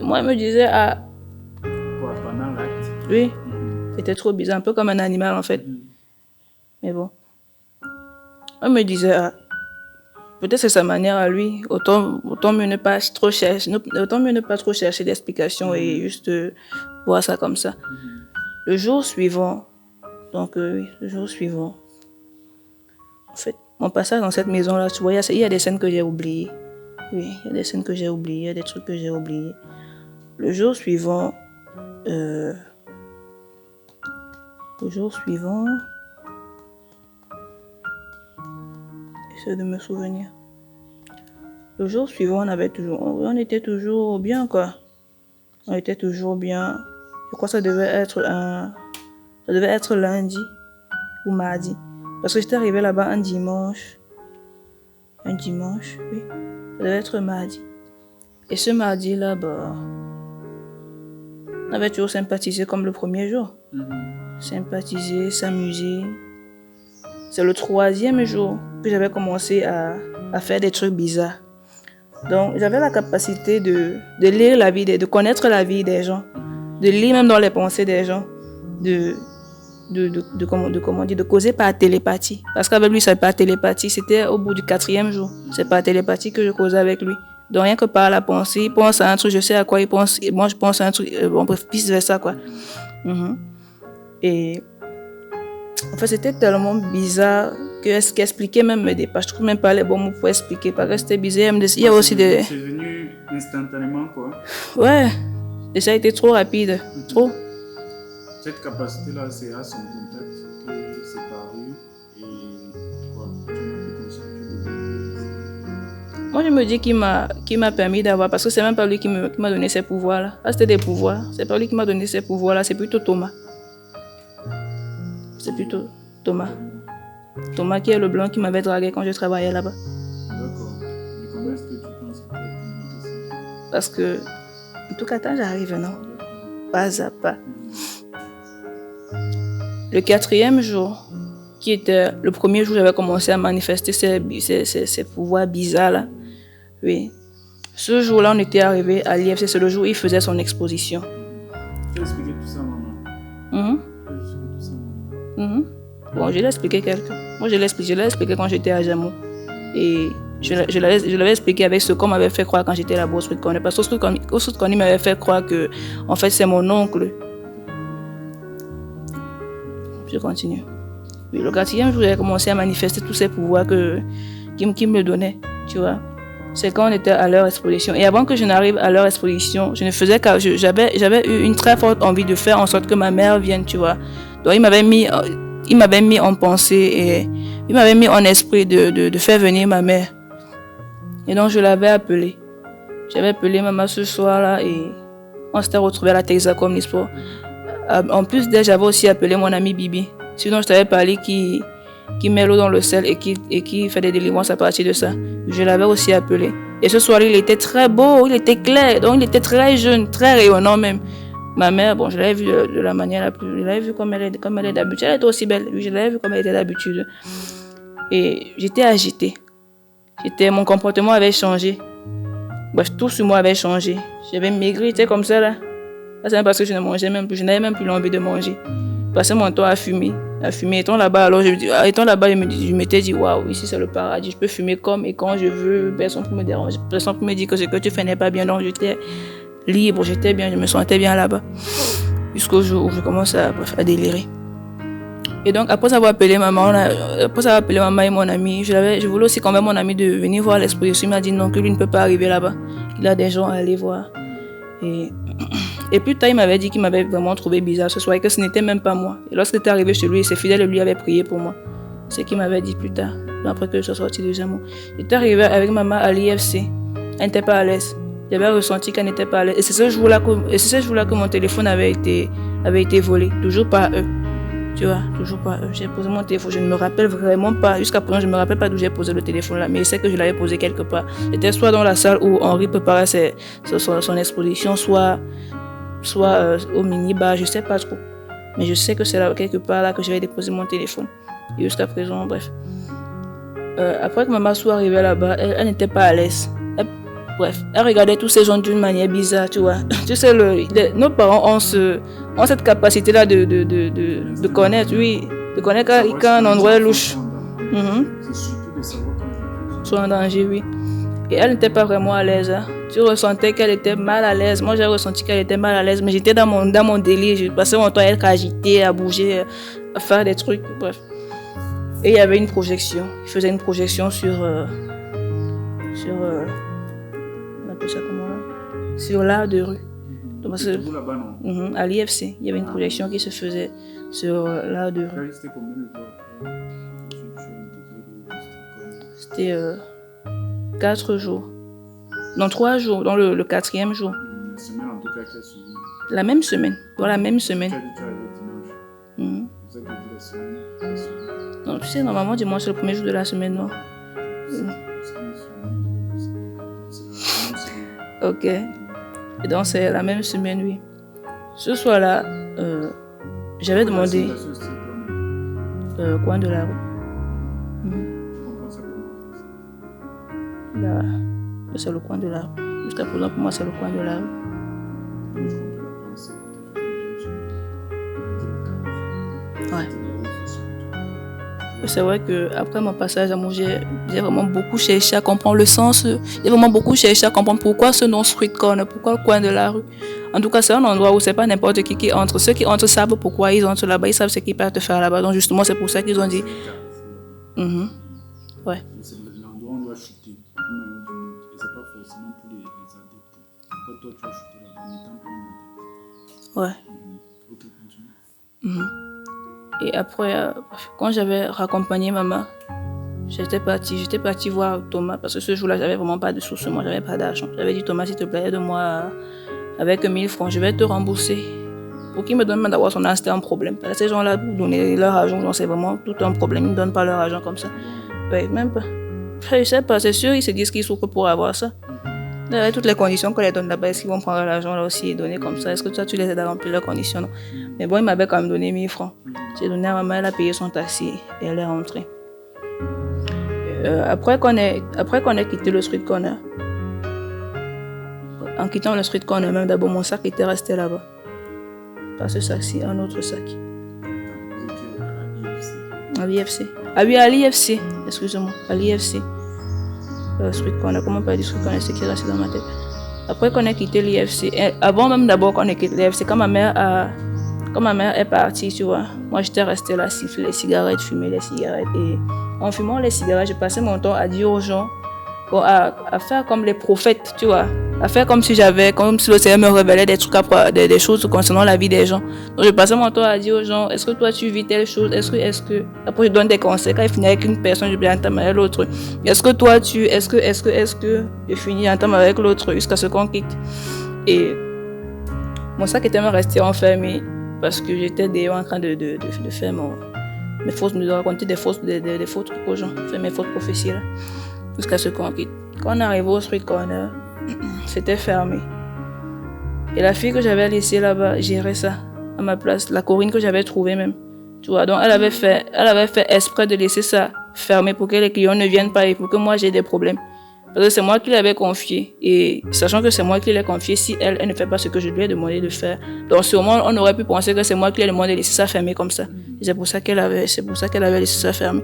Moi, il me disait, quoi, pendant l'acte? Oui. C'était trop bizarre, un peu comme un animal en fait. Mais bon. Il me disait, peut-être c'est sa manière à lui. Autant mieux ne pas trop chercher d'explications et juste voir ça comme ça. Le jour suivant, en fait, mon passage dans cette maison-là, tu vois, il y a des scènes que j'ai oubliées. Oui, il y a des scènes que j'ai oubliées, il y a des trucs que j'ai oubliés. Le jour suivant, j'essaie de me souvenir. Le jour suivant, on était toujours bien, quoi. On était toujours bien. Je crois que ça devait être lundi ou mardi. Parce que j'étais arrivée là-bas un dimanche. Oui. Ça devait être mardi. Et ce mardi-là, on avait toujours sympathisé comme le premier jour. Sympathisé, s'amuser. C'est le 3e jour que j'avais commencé à faire des trucs bizarres. Donc, j'avais la capacité de lire la vie, de connaître la vie des gens, de lire même dans les pensées des gens, de causer par télépathie. Parce qu'avec lui, c'est pas télépathie, c'était au bout du 4e jour. C'est par télépathie que je causais avec lui. Donc, rien que par la pensée, il pense à un truc, je sais à quoi il pense, et moi je pense à un truc, bref, vice versa, quoi. Et en fait, c'était tellement bizarre que ce qui expliquait même me dépasse. Je trouve même pas les bons mots pour expliquer. Parce que c'était bizarre. Il y a aussi des... C'est venu instantanément, quoi. Ouais. Et ça a été trop rapide. Trop. Cette capacité-là, c'est à son contact que c'est paru. Et quoi, moi, je me dis qu'il m'a permis d'avoir... Parce que c'est même pas lui qui m'a donné ces pouvoirs-là. Ah, c'était des pouvoirs. C'est pas lui qui m'a donné ces pouvoirs-là. C'est plutôt Thomas. C'est plutôt Thomas. Thomas qui est le blanc qui m'avait dragué quand je travaillais là-bas. D'accord. Mais comment est-ce que tu penses que tu as pu ça? Parce que, en tout cas, quand j'arrive, non? Pas à pas. Le 4e jour, qui était le premier jour où j'avais commencé à manifester ces pouvoirs bizarres là. Oui. Ce jour-là, on était arrivé à l'IFC, c'est le jour où il faisait son exposition. Tu as expliqué tout ça, maman? Bon, je l'ai expliqué quelque. Moi, je l'ai expliqué quand j'étais à Jamou. Et je l'avais expliqué avec ce qu'on m'avait fait croire quand j'étais là-bas au Street Corner. Parce qu'au Street Corner, il m'avait fait croire que, en fait, c'est mon oncle. Je continue. Oui, le 4e jour, j'ai commencé à manifester tous ces pouvoirs qui me donnaient, tu vois. C'est quand on était à leur exposition. Et avant que je n'arrive à leur exposition, je ne faisais j'avais eu une très forte envie de faire en sorte que ma mère vienne, tu vois. Donc, il m'avait mis en pensée et il m'avait mis en esprit de faire venir ma mère. Et donc, je l'avais appelée. J'avais appelé maman ce soir-là et on s'était retrouvés à la Texacom Nisport. En plus d'elle, j'avais aussi appelé mon ami Bibi. Sinon, je t'avais parlé qui met l'eau dans le sel et qui fait des délivrances à partir de ça. Je l'avais aussi appelé. Et ce soir, il était très beau, il était clair, donc il était très jeune, très rayonnant même. Ma mère, bon, je l'avais vue de la manière la plus... Je l'avais vue comme elle est d'habitude. Elle était aussi belle. Je l'avais vue comme elle était d'habitude. Et j'étais agitée. Mon comportement avait changé. Bref, tout sur moi avait changé. J'avais maigri, j'étais comme ça là. C'est même parce que je ne mangeais même plus. Je n'avais même plus l'envie de manger. Je passais mon temps à fumer. Étant là-bas, alors je m'étais dit, waouh, ici c'est le paradis. Je peux fumer comme et quand je veux. Personne ne peut me déranger. Personne ne peut me dire que ce que tu fais n'est pas bien. Donc j'étais libre, j'étais bien, je me sentais bien là-bas. Jusqu'au jour où je commence à délirer. Et donc, après avoir appelé maman et mon ami, je voulais aussi convaincre mon ami de venir voir l'exposition. Il m'a dit non, que lui ne peut pas arriver là-bas. Il a des gens à aller voir. Et plus tard, il m'avait dit qu'il m'avait vraiment trouvé bizarre ce soir et que ce n'était même pas moi. Et lorsqu'il était arrivé chez lui, ses fidèles lui avaient prié pour moi. C'est ce qu'il m'avait dit plus tard, après que je sois sortie de Jamou. J'étais arrivé avec maman à l'IFC. Elle n'était pas à l'aise. J'avais ressenti qu'elle n'était pas à l'aise. Et c'est ce jour-là que mon téléphone avait été volé. Toujours par eux. Tu vois, toujours pas. J'ai posé mon téléphone, je ne me rappelle vraiment pas. Jusqu'à présent, je ne me rappelle pas d'où j'ai posé le téléphone là, mais je sais que je l'avais posé quelque part. C'était soit dans la salle où Henri préparait son exposition, soit au mini-bar, je ne sais pas trop. Mais je sais que c'est là, quelque part là que j'avais déposé mon téléphone. Et jusqu'à présent, bref. Après que maman soit arrivée là-bas, elle n'était pas à l'aise. Elle regardait tous ces gens d'une manière bizarre, tu vois. Tu sais, nos parents ont cette capacité-là de connaître, oui. De connaître quand un endroit est louche. C'est surtout de savoir quand Soit en danger, oui. Et elle n'était pas vraiment à l'aise. Hein. Tu ressentais qu'elle était mal à l'aise. Moi, j'ai ressenti qu'elle était mal à l'aise, mais j'étais dans mon délire. Je passais mon temps à être agitée, à bouger, à faire des trucs, bref. Et il y avait une projection. Il faisait une projection sur ça comment là? Sur l'art de rue. Donc, parce que, là-bas, non? À l'IFC, il y avait une projection qui se faisait sur l'art de rue. C'était combien de temps après? C'était 4 jours. Non, 3 jours, dans le 4e jour. La semaine en tout cas qui a suivi. La même semaine. Dans la même semaine. Tu as dit que tu arrivé dimanche. Vous avez dit la semaine. Non, tu sais, normalement, dimanche, c'est le premier jour de la semaine, non? Ok. Et donc, c'est la même semaine, oui. Ce soir-là, j'avais demandé... coin de la rue. Là, c'est le coin de la rue. Jusqu'à présent, pour moi, c'est le coin de la rue. Ouais. C'est vrai qu'après mon passage à Mougé, j'ai vraiment beaucoup cherché à comprendre le sens. J'ai vraiment beaucoup cherché à comprendre pourquoi ce nom Street Corner, pourquoi le coin de la rue. En tout cas, c'est un endroit où c'est pas n'importe qui entre. Ceux qui entrent savent pourquoi ils entrent là-bas, ils savent ce qu'ils peuvent faire là-bas. Donc justement, c'est pour ça qu'ils ont dit... Ouais. C'est l'endroit où on doit chuter. Et c'est pas forcément pour les adeptes. Quand toi, tu as chuté là-bas, en étant pas un adepte. Ouais. Ok, continue. Et après, quand j'avais raccompagné maman, j'étais partie voir Thomas parce que ce jour-là, j'avais vraiment pas de sous sur moi, j'avais pas d'argent. J'avais dit Thomas, s'il te plaît, aide-moi avec 1000 francs, je vais te rembourser. Pour qu'il me donne même d'avoir son argent, c'était un problème. Parce que ces gens-là, pour donner leur argent, c'est vraiment tout un problème. Ils ne donnent pas leur argent comme ça. Ouais, même pas. Je sais pas, c'est sûr, ils se disent qu'ils souffrent pour avoir ça. Avec toutes les conditions qu'on les donne là-bas, est-ce qu'ils vont prendre l'argent là aussi et donner comme ça? Est-ce que toi, tu les aides à remplir leurs conditions? Non. Mais bon, il m'avait quand même donné 1000 francs. J'ai donné à maman, elle a payé son taxi et elle est rentrée. Après qu'on ait quitté le Street Corner, en quittant le street corner, même d'abord, mon sac était resté là-bas. Pas ce sac-ci, un autre sac. Vous étiez À l'IFC. Ah oui, à l'IFC. Excusez-moi, à l'IFC. Street corner, comment on peut dire street corner, c'est qui est resté dans ma tête. Après qu'on ait quitté l'IFC, avant même d'abord qu'on ait quitté l'IFC, quand ma mère est partie, tu vois, moi j'étais restée là, siffler les cigarettes, fumer les cigarettes. Et en fumant les cigarettes, je passais mon temps à dire aux gens, à faire comme les prophètes, tu vois, à faire comme si le Seigneur me révélait des trucs, des choses concernant la vie des gens. Donc je passais mon temps à dire aux gens, est-ce que toi tu vis telle chose, est-ce que, après je donne des conseils, quand je finis avec une personne, je vais entendre avec l'autre, est-ce que toi est-ce que, je finis d'entendre avec l'autre jusqu'à ce qu'on quitte. Et mon sac était même resté enfermé parce que j'étais d'ailleurs en train de faire mes fausses, de raconter des faux trucs aux gens, faire mes fausses prophéties là, jusqu'à ce qu'on quitte. Quand on arrive au street corner, c'était fermé. Et la fille que j'avais laissée là-bas gérait ça à ma place, la Corinne que j'avais trouvée même. Tu vois, donc elle avait fait exprès de laisser ça fermé pour que les clients ne viennent pas et pour que moi j'ai des problèmes. Parce que c'est moi qui l'avais confié. Et sachant que c'est moi qui l'ai confié, si elle ne fait pas ce que je lui ai demandé de faire, donc sûrement on aurait pu penser que c'est moi qui lui ai demandé de laisser ça fermé comme ça. Et c'est pour ça qu'elle avait laissé ça fermé.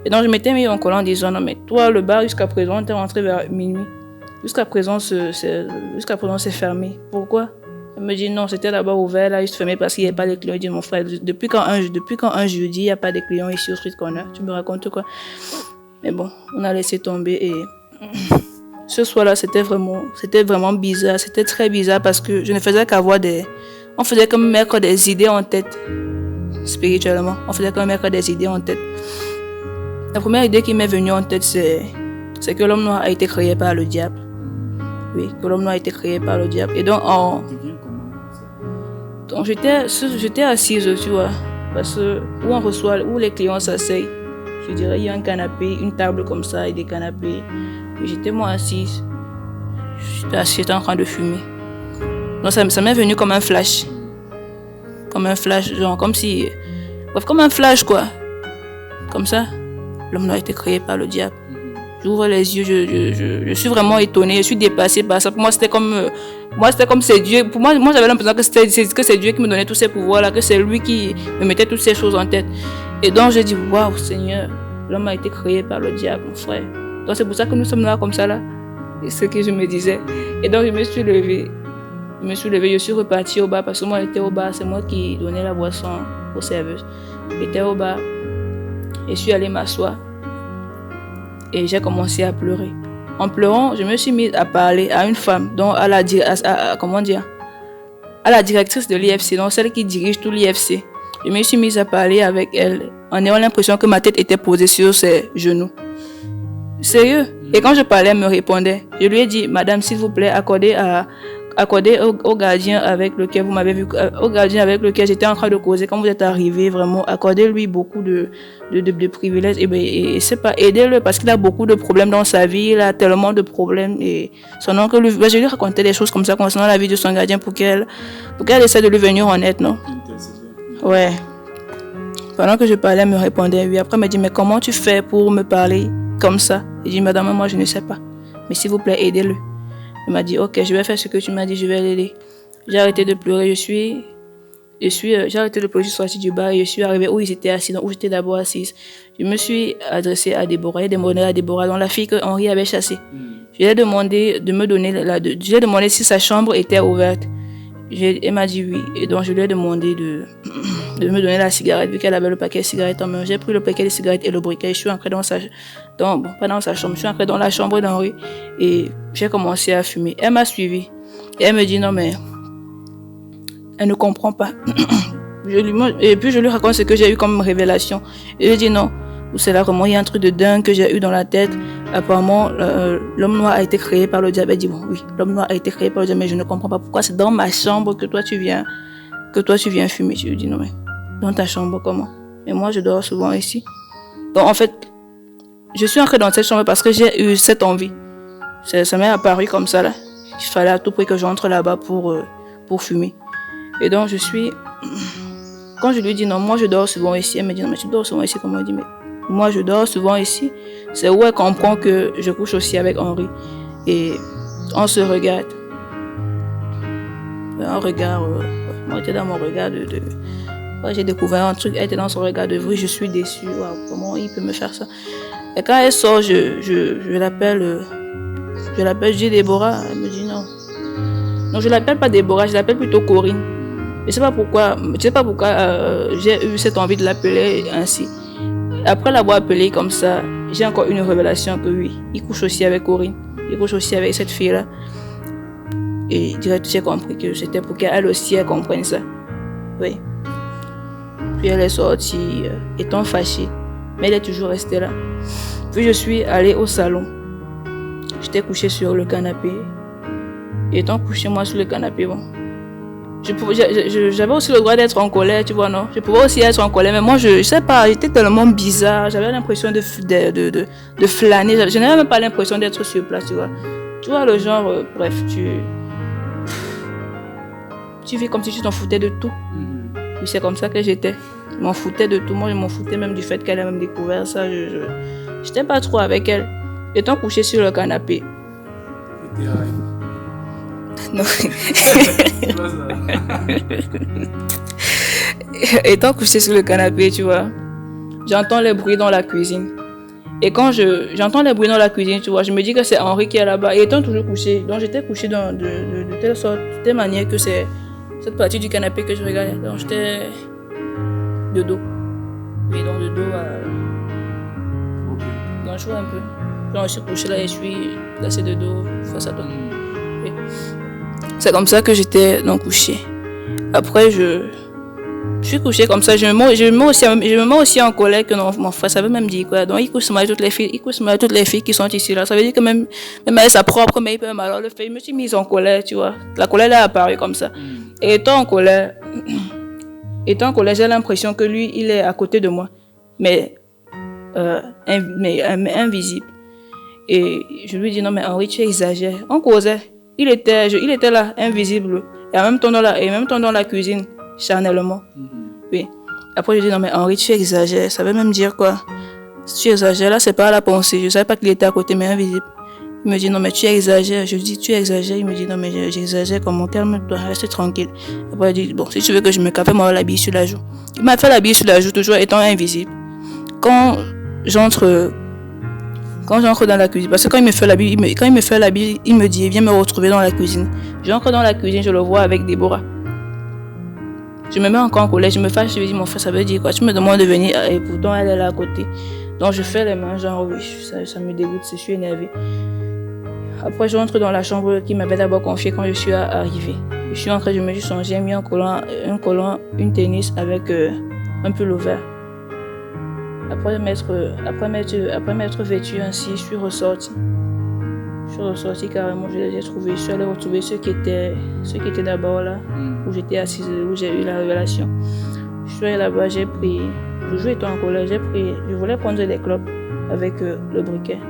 Et donc je m'étais mis en collant en disant, non mais toi le bar jusqu'à présent t'es rentré vers minuit. Jusqu'à présent c'est fermé. Pourquoi? Elle me dit non, c'était d'abord ouvert, là juste fermé parce qu'il n'y avait pas de clients. Je dis mon frère, depuis quand un jeudi il n'y a pas de clients ici au street corner? Tu me racontes quoi? Mais bon, on a laissé tomber et ce soir-là c'était vraiment bizarre, c'était très bizarre parce que je ne faisais qu'avoir on faisait comme mettre des idées en tête, spirituellement, on faisait comme mettre des idées en tête. La première idée qui m'est venue en tête c'est que l'homme noir a été créé par le diable. Oui, que l'homme noir a été créé par le diable. Et donc, j'étais assise, tu vois, parce que où les clients s'asseyent, je dirais, il y a un canapé, une table comme ça et des canapés. Et j'étais moi assise. J'étais en train de fumer. Donc, ça m'est venu comme un flash. Comme un flash, genre, comme un flash, quoi. Comme ça, l'homme noir a été créé par le diable. J'ouvre les yeux, je suis vraiment étonnée, je suis dépassée par ça. Pour moi, c'était comme c'est Dieu. Pour moi, j'avais l'impression que c'est Dieu qui me donnait tous ces pouvoirs-là, que c'est lui qui me mettait toutes ces choses en tête. Et donc, j'ai dit, waouh, Seigneur, l'homme a été créé par le diable, mon frère. Donc, c'est pour ça que nous sommes là comme ça, là. Et ce que je me disais. Et donc, je me suis levée, je suis repartie au bar, parce que moi, j'étais au bar, c'est moi qui donnais la boisson aux serveuses. J'étais au bar, et je suis allée m'asseoir. Et j'ai commencé à pleurer. En pleurant, je me suis mise à parler à une femme, donc à la directrice de l'IFC, donc celle qui dirige tout l'IFC. Je me suis mise à parler avec elle en ayant l'impression que ma tête était posée sur ses genoux. Sérieux. Et quand je parlais, elle me répondait. Je lui ai dit, madame, s'il vous plaît, accordez au gardien avec lequel vous m'avez vu, au gardien avec lequel j'étais en train de causer quand vous êtes arrivé, vraiment, accordez-lui beaucoup de privilèges et c'est pas, aidez-le parce qu'il a beaucoup de problèmes dans sa vie, il a tellement de problèmes et son oncle je lui racontais des choses comme ça concernant la vie de son gardien pour qu'elle essaie de lui venir en aide, non? Ouais. Pendant que je parlais, elle me répondait oui. Après, elle m'a dit, mais comment tu fais pour me parler comme ça? J'ai dit, madame, moi je ne sais pas, mais s'il vous plaît, aidez-le. Elle m'a dit, ok, je vais faire ce que tu m'as dit, je vais l'aider. J'ai arrêté de pleurer, j'ai arrêté de pleurer, je suis sortie du bar et je suis arrivée où ils étaient assis, où j'étais d'abord assise. Je me suis adressée à Déborah, j'ai demandé à Déborah, dont la fille que Henri avait chassée. Je lui ai demandé je lui ai demandé si sa chambre était ouverte. Elle m'a dit oui, et donc je lui ai demandé de me donner la cigarette, vu qu'elle avait le paquet de cigarettes en main. J'ai pris le paquet de cigarettes et le briquet, je suis entrée pas dans sa chambre, je suis entrée dans la chambre d'Henri et j'ai commencé à fumer. Elle m'a suivi et elle me dit non mais elle ne comprend pas. Et puis je lui raconte ce que j'ai eu comme révélation. Et je dis non, c'est là vraiment il y a un truc de dingue que j'ai eu dans la tête. Apparemment l'homme noir a été créé par le diable. Elle dit bon oui, l'homme noir a été créé par le diable, mais je ne comprends pas pourquoi c'est dans ma chambre que toi tu viens fumer. Je lui dis non mais dans ta chambre comment? Mais moi je dors souvent ici. Donc en fait je suis entrée dans cette chambre parce que j'ai eu cette envie. Ça m'est apparu comme ça là. Il fallait à tout prix que j'entre là-bas pour fumer. Et donc quand je lui dis non, moi je dors souvent ici, elle me dit non mais tu dors souvent ici, comment? Elle dit mais moi je dors souvent ici. C'est où elle comprend que je couche aussi avec Henri. Et on se regarde. un regard. Moi, j'étais dans mon regard de ouais, j'ai découvert un truc, elle était dans son regard de oui, je suis déçue. Wow, comment il peut me faire ça? Et quand elle sort, je l'appelle, je dis Déborah. Elle me dit non. Non, je l'appelle pas Déborah, je l'appelle plutôt Corinne. Je sais pas pourquoi j'ai eu cette envie de l'appeler ainsi. Après l'avoir appelée comme ça, j'ai encore une révélation que oui, il couche aussi avec Corinne, il couche aussi avec cette fille-là. Et direct, j'ai compris que c'était pour qu'elle aussi elle comprenne ça. Oui. Puis elle est sortie, étant fâchée, mais elle est toujours restée là. Puis je suis allée au salon. J'étais couchée sur le canapé. Et étant couchée moi sur le canapé, bon. J'avais aussi le droit d'être en colère, tu vois, non? Je pouvais aussi être en colère, mais moi, je sais pas, j'étais tellement bizarre. J'avais l'impression de flâner. Je n'avais même pas l'impression d'être sur place, tu vois. Tu vois, le genre, bref, tu vis comme si tu t'en foutais de tout. Puis c'est comme ça que j'étais. Je m'en foutais de tout. Moi, je m'en foutais même du fait qu'elle a même découvert ça. J'étais pas trop avec elle. Étant couchée sur le canapé. Non. Étant couchée sur le canapé, tu vois, j'entends les bruits dans la cuisine. Et quand j'entends les bruits dans la cuisine, tu vois, je me dis que c'est Henri qui est là-bas. Et étant toujours couché, donc j'étais couchée de telle sorte, de telle manière que c'est cette partie du canapé que je regardais. Donc j'étais de dos. Oui, donc de dos donc je vois un peu. Quand je suis couchée là et je suis placée de dos face à toi. Oui. C'est comme ça que j'étais donc couchée. Après, je suis couchée comme ça. Je me mets aussi en colère que non, mon frère, ça veut même dire quoi. Donc, il couche mal toutes les filles qui sont ici là. Ça veut dire que même elle, sa propre, mais il peut alors le faire. Je me suis mise en colère, tu vois. La colère là est apparue comme ça. Et étant en colère, j'ai l'impression que lui, il est à côté de moi. Mais invisible. Et je lui dis non, mais Henri, tu exagères. On causait. Il était là, invisible. Et en même temps dans la cuisine, charnellement. Oui. Après, je dis non, mais Henri, tu exagères. Ça veut même dire quoi? Si tu exagères, là, c'est pas à la pensée. Je savais pas qu'il était à côté, mais invisible. Il me dit non, mais tu exagères. Je lui dis tu exagères. Il me dit non, mais j'exagère. Comment? Calme-toi, reste tranquille. Après, il dit bon, si tu veux que je me calme, moi la bille sur la joue. Il m'a fait la bille sur la joue, toujours étant invisible. Quand j'entre dans la cuisine, parce que quand il me fait la bille, il me dit viens me retrouver dans la cuisine. J'entre dans la cuisine, je le vois avec Déborah. Je me mets encore en colère, je me fâche, je lui dis mon frère, ça veut dire quoi? Tu me demandes de venir et pourtant elle est là à côté. Donc je fais les mains, genre oui, ça me dégoûte, je suis énervée. Après je rentre dans la chambre qui m'avait d'abord confiée quand je suis arrivée. Je suis entrée, je me suis changée, j'ai mis un collant, une tennis avec un pull vert. Après m'être vêtue ainsi, je suis ressortie. Carrément, je suis allée retrouver ceux qui étaient d'abord là, où j'étais assise, où j'ai eu la révélation. Je suis allée là-bas, j'ai pris, le jour étant en colère, je voulais prendre des clopes avec le briquet.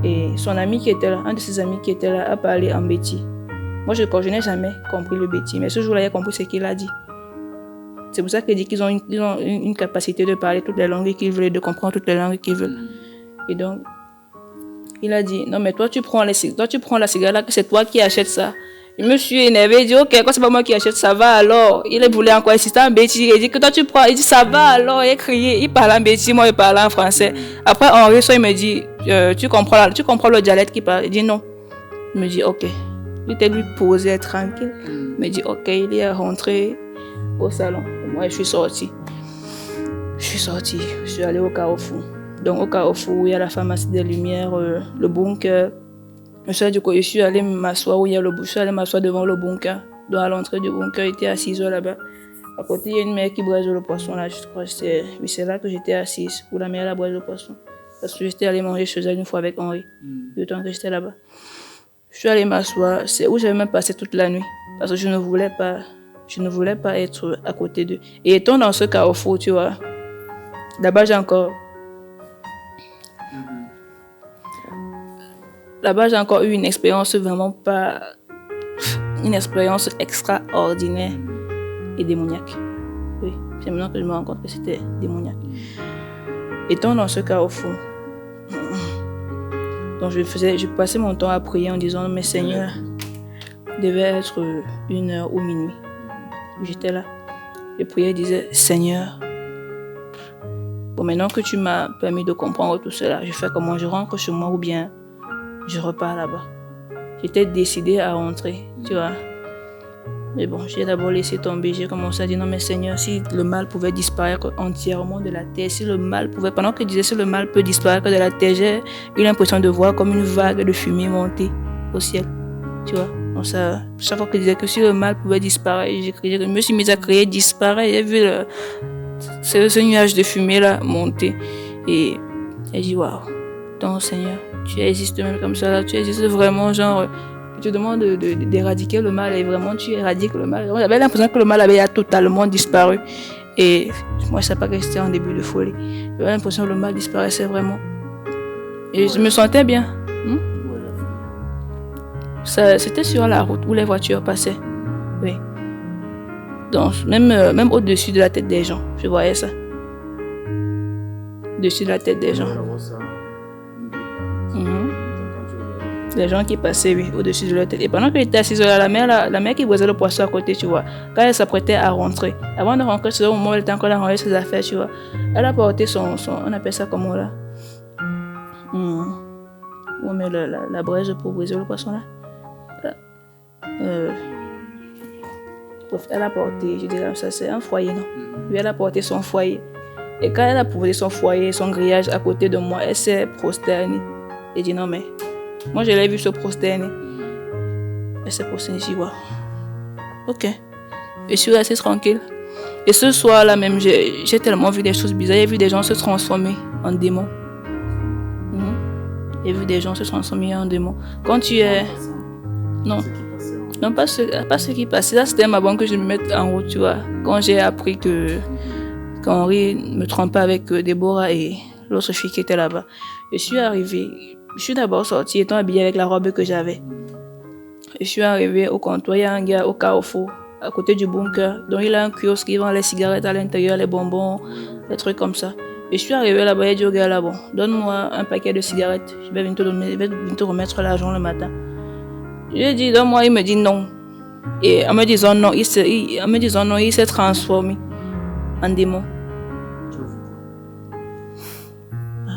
Et son ami qui était là, un de ses amis qui était là, a parlé en béti. Moi, je n'ai jamais compris le béti, mais ce jour-là, il a compris ce qu'il a dit. C'est pour ça qu'il dit qu'ils ont une capacité de parler toutes les langues qu'ils veulent et de comprendre toutes les langues qu'ils veulent. Et donc, il a dit, non mais toi tu prends la cigarette là, que c'est toi qui achètes ça. Je me suis énervée, il dit, ok, quand c'est pas moi qui achète, ça va alors. Il voulait encore insister en bêtise, il dit que toi tu prends, il dit ça va alors, il a crié, il parle en bêtise, moi je parle en français. Après Henri, il me dit, tu comprends le dialecte qu'il parle? Il dit non. Il me dit, ok. Il était lui posé, tranquille. Il me dit, ok, il est rentré au salon. Moi, je suis sortie. Je suis allée au Carrefour. Donc, au Carrefour, il y a la pharmacie des Lumières, le bunker. Je suis allée m'asseoir où il y a je suis allée m'asseoir devant le bunker. Donc, à l'entrée du bunker, j'étais assise là-bas. À côté, il y a une mère qui braise le poisson là. Je crois que c'est là que j'étais assise, où la mère la braise le poisson. Parce que j'étais allée manger chez elle une fois avec Henri, le temps que j'étais là-bas. Je suis allée m'asseoir. C'est où j'avais même passé toute la nuit. Parce que je ne voulais pas être à côté d'eux. Et étant dans ce Carrefour, tu vois, là-bas j'ai encore eu une expérience vraiment pas... Une expérience extraordinaire et démoniaque. Oui, c'est maintenant que je me rends compte que c'était démoniaque. Étant dans ce Carrefour, donc je passais mon temps à prier en disant, mais Seigneur, devait être 1h ou minuit. J'étais là. Je priais et disais, Seigneur, bon, maintenant que tu m'as permis de comprendre tout cela, je fais comment? Je rentre chez moi ou bien je repars là-bas. J'étais décidée à rentrer, tu vois. Mais bon, j'ai d'abord laissé tomber. J'ai commencé à dire, non mais Seigneur, si le mal pouvait disparaître entièrement de la terre, si le mal pouvait, pendant que je disais si le mal peut disparaître de la terre, j'ai eu l'impression de voir comme une vague de fumée monter au ciel, tu vois. Donc ça, chaque fois que je disais que si le mal pouvait disparaître, je me suis mise à crier, disparaître. J'ai vu ce nuage de fumée là monter. Et j'ai dit, waouh, donc Seigneur, tu existes même comme ça là, tu existes vraiment, genre, tu te demandes d'éradiquer le mal et vraiment tu éradiques le mal. J'avais l'impression que le mal avait totalement disparu. Et moi, je ne sais pas que c'était en début de folie. J'avais l'impression que le mal disparaissait vraiment. Et je me sentais bien. C'était sur la route où les voitures passaient. Oui. Donc, même au-dessus de la tête des gens, je voyais ça. Au-dessus de la tête des gens. Les gens qui passaient, oui, au-dessus de leur tête. Et pendant qu'elle était assise là, la mère qui boisait le poisson à côté, tu vois, quand elle s'apprêtait à rentrer, avant de rentrer, c'est au moment où elle était encore là à ranger ses affaires, tu vois, elle a porté on appelle ça comment là? On met la braise pour briser le poisson là. Elle a porté, je dirais ça, c'est un foyer, non? Oui, elle a porté son foyer. Et quand elle a posé son foyer, son grillage à côté de moi, elle s'est prosternée. Elle dit non mais, moi je l'ai vu se prosterner. Elle s'est prosternée, je dis waouh. Ok. Je suis restée tranquille. Et ce soir-là même, j'ai tellement vu des choses bizarres. J'ai vu des gens se transformer en démons. J'ai vu des gens se transformer en démons. Quand tu es... Non. Non, pas ce qui passait. Là, c'était ma banque que je me mette en route, tu vois. Quand j'ai appris que Henri me trompait avec Déborah et l'autre fille qui était là-bas. Je suis arrivée. Je suis d'abord sortie étant habillée avec la robe que j'avais. Je suis arrivée au comptoir. Il y a un gars au Carrefour, à côté du bunker. Donc, il a un kiosque qui vend les cigarettes à l'intérieur, les bonbons, des trucs comme ça. Je suis arrivée là-bas et j'ai dit au gars là, bon, donne-moi un paquet de cigarettes. Je vais venir te remettre l'argent le matin. Je lui ai dit, donne-moi. Il me dit non. Et en me disant non, il s'est transformé en démon.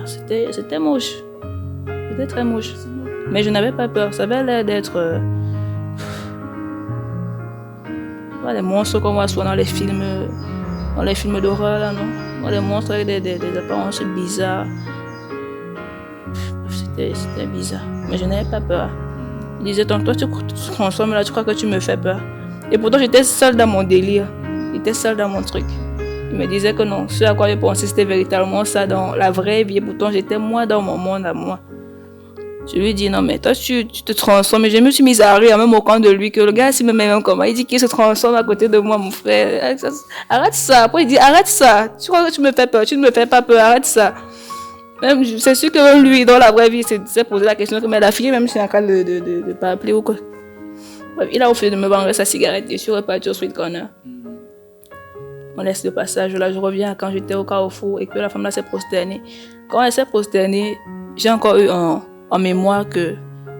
C'était moche. C'était très moche. Mais je n'avais pas peur. Ça avait l'air d'être... les monstres qu'on voit souvent dans les films d'horreur, là, non? Les monstres avec des apparences bizarres. C'était bizarre. Mais je n'avais pas peur. Il disait, toi, tu te transformes là, tu crois que tu me fais peur. Et pourtant, j'étais seule dans mon délire. J'étais seule dans mon truc. Il me disait que non, ce à quoi je pensais, c'était véritablement ça dans la vraie vie. Et pourtant, j'étais moi dans mon monde à moi. Je lui ai dit, non, mais toi, tu te transformes. Et je me suis mise à rire, même au camp de lui, que le gars, s'il me met même comment. Il dit qu'il se transforme à côté de moi, mon frère. Arrête ça. Après, il dit, arrête ça. Tu crois que tu me fais peur? Tu ne me fais pas peur, arrête ça. Même, c'est sûr que même lui, dans la vraie vie, s'est posé la question, mais la fille, même si elle est en train de pas appeler ou quoi. Bref, il a offert de me vendre sa cigarette et je suis reparti au Sweet Corner. On laisse le passage, là, je reviens quand j'étais au Carrefour et que la femme là s'est prosternée. Quand elle s'est prosternée, j'ai encore eu en mémoire que,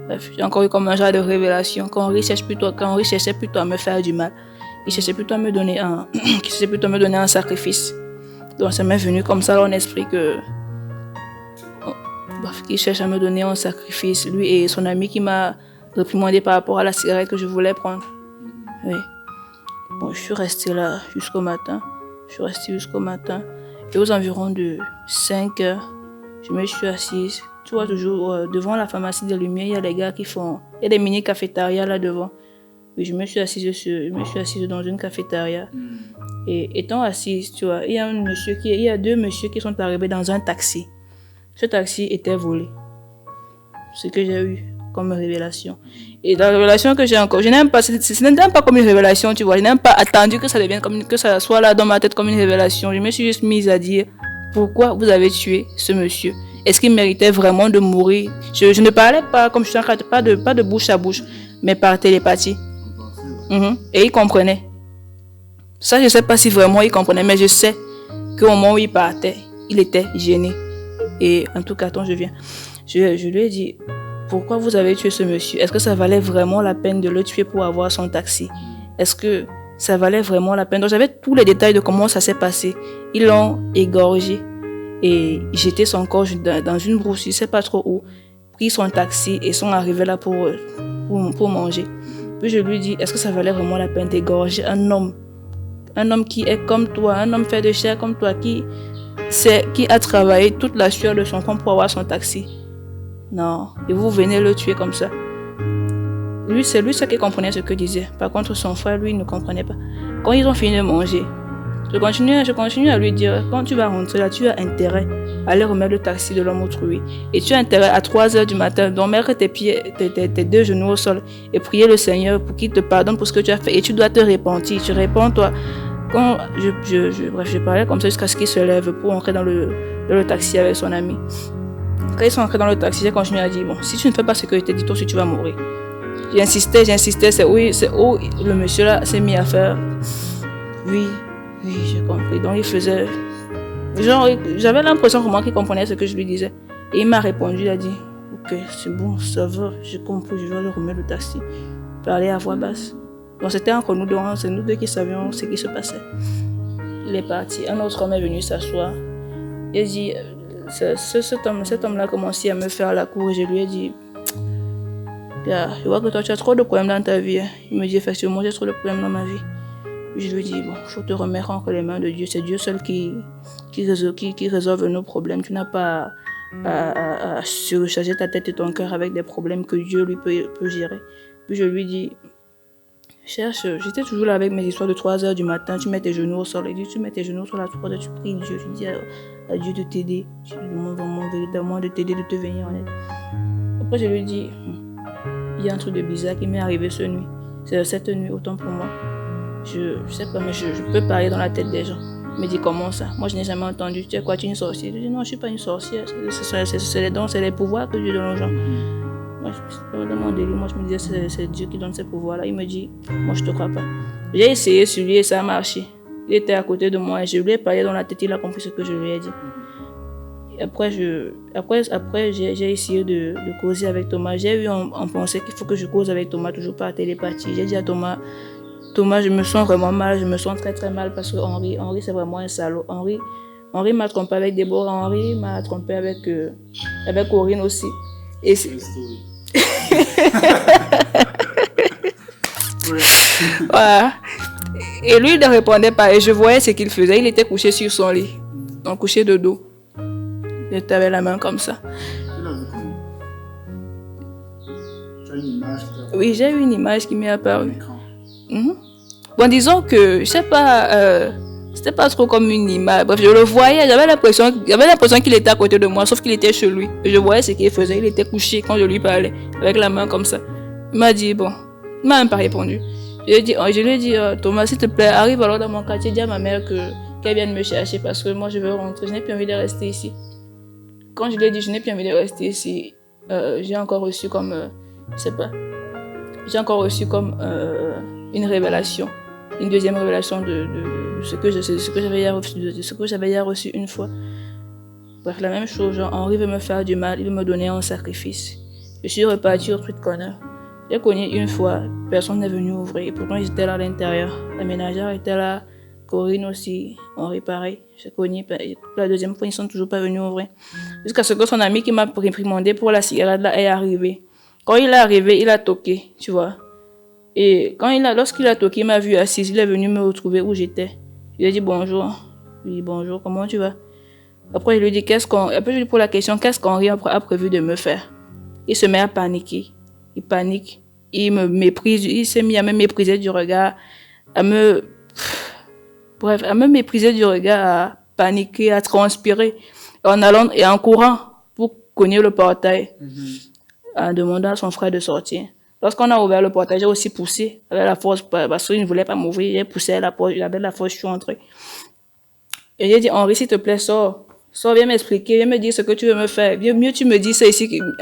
bref, j'ai encore eu comme un genre de révélation. Quand Henri cherchait plutôt à me faire du mal, il cherchait plutôt à me donner un sacrifice. Donc ça m'est venu comme ça dans l'esprit que, qu'il cherche à me donner un sacrifice, lui et son ami qui m'a réprimandé par rapport à la cigarette que je voulais prendre. Oui. Bon, je suis restée là jusqu'au matin. Et aux environs de 5 heures, je me suis assise. Tu vois, toujours devant la pharmacie des Lumières, il y a les gars qui font... Il y a des mini-cafétérias là devant. Et je me suis assise dans une cafétéria. Et étant assise, tu vois, il y a 2 messieurs qui sont arrivés dans un taxi. Ce taxi était volé. Ce que j'ai eu comme révélation. Et la révélation que j'ai encore, ce n'est même pas comme une révélation, tu vois. Je n'ai même pas attendu que ça devienne que ça soit là dans ma tête comme une révélation. Je me suis juste mise à dire, pourquoi vous avez tué ce monsieur? Est-ce qu'il méritait vraiment de mourir? Je ne parlais pas comme je suis en train de pas de bouche à bouche, mais par télépathie. Et il comprenait. Ça, je ne sais pas si vraiment il comprenait, mais je sais qu'au moment où il partait, il était gêné. Et en tout cas, attends, je viens. Je lui ai dit, pourquoi vous avez tué ce monsieur? Est-ce que ça valait vraiment la peine de le tuer pour avoir son taxi? Est-ce que ça valait vraiment la peine? Donc j'avais tous les détails de comment ça s'est passé. Ils l'ont égorgé et jeté son corps dans une brousse, je ne sais pas trop où, pris son taxi et sont arrivés là pour manger. Puis je lui dis, est-ce que ça valait vraiment la peine d'égorger un homme qui est comme toi, un homme fait de chair comme toi, qui a travaillé toute la sueur de son front pour avoir son taxi? Non, et vous venez le tuer comme ça. Lui, c'est lui seul qui comprenait ce que disait. Par contre, son frère, lui, ne comprenait pas. Quand ils ont fini de manger, je continue à lui dire, quand tu vas rentrer là, tu as intérêt à aller remettre le taxi de l'homme autrui. Et tu as intérêt à 3h du matin d'emmettre tes deux genoux au sol et prier le Seigneur pour qu'il te pardonne pour ce que tu as fait. Et tu dois te repentir. Tu réponds, toi. Quand je parlais comme ça jusqu'à ce qu'il se lève pour entrer dans le taxi avec son ami. Quand ils sont entrés dans le taxi, j'ai continué à dire, bon, si tu ne fais pas ce que je t'ai dit, toi aussi tu vas mourir. J'insistais, c'est où le monsieur là s'est mis à faire. Oui, j'ai compris. Donc il faisait, genre, j'avais l'impression vraiment qu'il comprenait ce que je lui disais. Et il m'a répondu, il a dit, ok, c'est bon, ça va, j'ai compris, je vais aller remettre le taxi. Parler à voix basse. Donc c'était entre nous deux, c'est nous deux qui savions ce qui se passait. Il est parti, un autre homme est venu s'asseoir. Il a dit, cet homme-là a commencé à me faire la cour et je lui ai dit, je vois que toi tu as trop de problèmes dans ta vie. Il me dit, effectivement, j'ai trop de problèmes dans ma vie. Je lui dis, bon, il faut te remettre entre les mains de Dieu. C'est Dieu seul qui résolve nos problèmes. Tu n'as pas à surcharger ta tête et ton cœur avec des problèmes que Dieu lui peut gérer. Puis je lui dis, j'étais toujours là avec mes histoires de 3h du matin, tu mets tes genoux au sol. Il dit, tu mets tes genoux sur la 3h, tu pries Dieu, tu dis à Dieu de t'aider. Tu lui demandes vraiment véritablement de t'aider, de te venir en aide. Après je lui dis, il y a un truc de bizarre qui m'est arrivé cette nuit, autant pour moi. Je sais pas, mais je peux parler dans la tête des gens. Il me dit, comment ça? Moi, je n'ai jamais entendu. Tu es quoi, tu es une sorcière? Je dis, non, je ne suis pas une sorcière. C'est les dons, c'est les pouvoirs que Dieu donne aux gens. Moi, je me disais, c'est Dieu qui donne ces pouvoirs-là. Il me dit, moi, je ne te crois pas. J'ai essayé sur lui et ça a marché. Il était à côté de moi et je lui ai parlé dans la tête. Il a compris ce que je lui ai dit. Après, j'ai essayé de causer avec Thomas. J'ai eu en pensée qu'il faut que je cause avec Thomas, toujours par télépathie. J'ai dit à Thomas, je me sens vraiment mal, je me sens très très mal parce que Henri c'est vraiment un salaud. Henri m'a trompé avec Déborah, Henri m'a trompé avec Corinne aussi. Et voilà. Et lui, il ne répondait pas et je voyais ce qu'il faisait. Il était couché sur son lit, donc couché de dos. Il était avec la main comme ça. Tu l'as vu comment? Tu as une image? Oui, j'ai eu une image qui m'est apparue. Bon, disons que, je sais pas, c'était pas trop comme une image. Bref, je le voyais, j'avais l'impression qu'il était à côté de moi, sauf qu'il était chez lui. Et je voyais ce qu'il faisait, il était couché quand je lui parlais, avec la main comme ça. Il m'a dit, bon, il m'a même pas répondu. Je lui ai dit, Thomas, s'il te plaît, arrive alors dans mon quartier, dis à ma mère qu'elle vienne me chercher parce que moi je veux rentrer, je n'ai plus envie de rester ici. Quand je lui ai dit, je n'ai plus envie de rester ici, j'ai encore reçu comme, je sais pas, une révélation, une deuxième révélation de ce que j'avais hier reçu une fois. Bref, la même chose, genre, Henri veut me faire du mal, il veut me donner un sacrifice. Je suis reparti au truc de connard. J'ai cogné une fois, personne n'est venu ouvrir, et pourtant ils étaient là à l'intérieur. La ménagère était là, Corinne aussi, Henri pareil. J'ai cogné, la deuxième fois ils ne sont toujours pas venus ouvrir. Jusqu'à ce que son ami qui m'a réprimandé pour la cigarette là est arrivé. Quand il est arrivé, il a toqué, tu vois. Et lorsqu'il a toqué, il m'a vu assise, il est venu me retrouver où j'étais. Je lui ai dit bonjour. Je lui ai dit bonjour, comment tu vas? Après, je lui ai dit après je lui pose la question, qu'est-ce qu'Henri a prévu de me faire? Il se met à paniquer. Il panique. Il me méprise. Il s'est mis à me mépriser du regard, à me mépriser du regard, à paniquer, à transpirer. En allant et en courant pour cogner le portail, en demandant à son frère de sortir. Lorsqu'on a ouvert le portail, j'ai aussi poussé avec la force parce qu'il ne voulait pas m'ouvrir. J'ai poussé à la porte, avec la force, je suis entrée. Et j'ai dit, Henri, s'il te plaît, sors. Sors, viens m'expliquer, viens me dire ce que tu veux me faire. Mieux tu me dis ça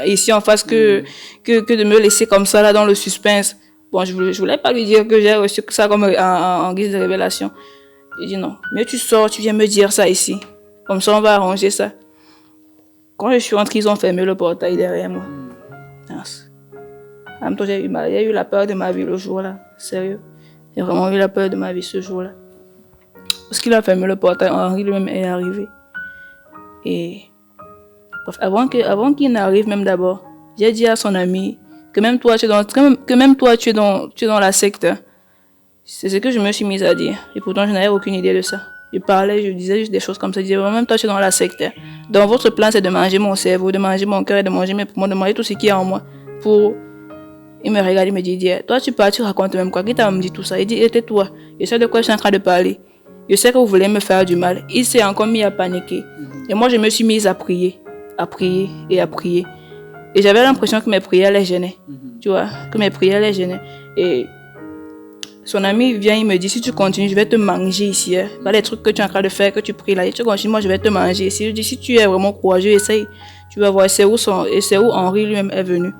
ici en face que de me laisser comme ça là dans le suspense. Bon, je voulais pas lui dire que j'ai reçu ça comme en guise de révélation. J'ai dit non, mieux tu sors, tu viens me dire ça ici. Comme ça, on va arranger ça. Quand je suis entrée, ils ont fermé le portail derrière moi. En même temps, j'ai eu la peur de ma vie le jour-là. Sérieux. J'ai vraiment eu la peur de ma vie ce jour-là. Parce qu'il a fermé le portail, Henri lui-même est arrivé. Et bref, avant qu'il n'arrive même d'abord, j'ai dit à son ami que même toi, tu es dans la secte. C'est ce que je me suis mise à dire. Et pourtant, je n'avais aucune idée de ça. Je parlais, je disais juste des choses comme ça. Je disais, même toi, tu es dans la secte. Donc, votre plan, c'est de manger mon cerveau, de manger mon cœur, de manger mes poumons, de manger tout ce qui est en moi. Il me regarde, il me dit, toi, tu racontes même quoi? Qui t'a dit tout ça? Il dit, tais-toi. Je sais de quoi je suis en train de parler. Je sais que vous voulez me faire du mal. Il s'est encore mis à paniquer. Et moi, je me suis mise à prier. À prier et à prier. Et j'avais l'impression que mes prières les gênaient. Tu vois, que mes prières les gênaient. Et son ami vient, il me dit, si tu continues, je vais te manger ici. Pas les trucs que tu es en train de faire, que tu pries là. Et tu continues, moi, je vais te manger ici. Je dis, si tu es vraiment courageux, essaye. Tu vas voir, c'est où Henri lui-même est venu.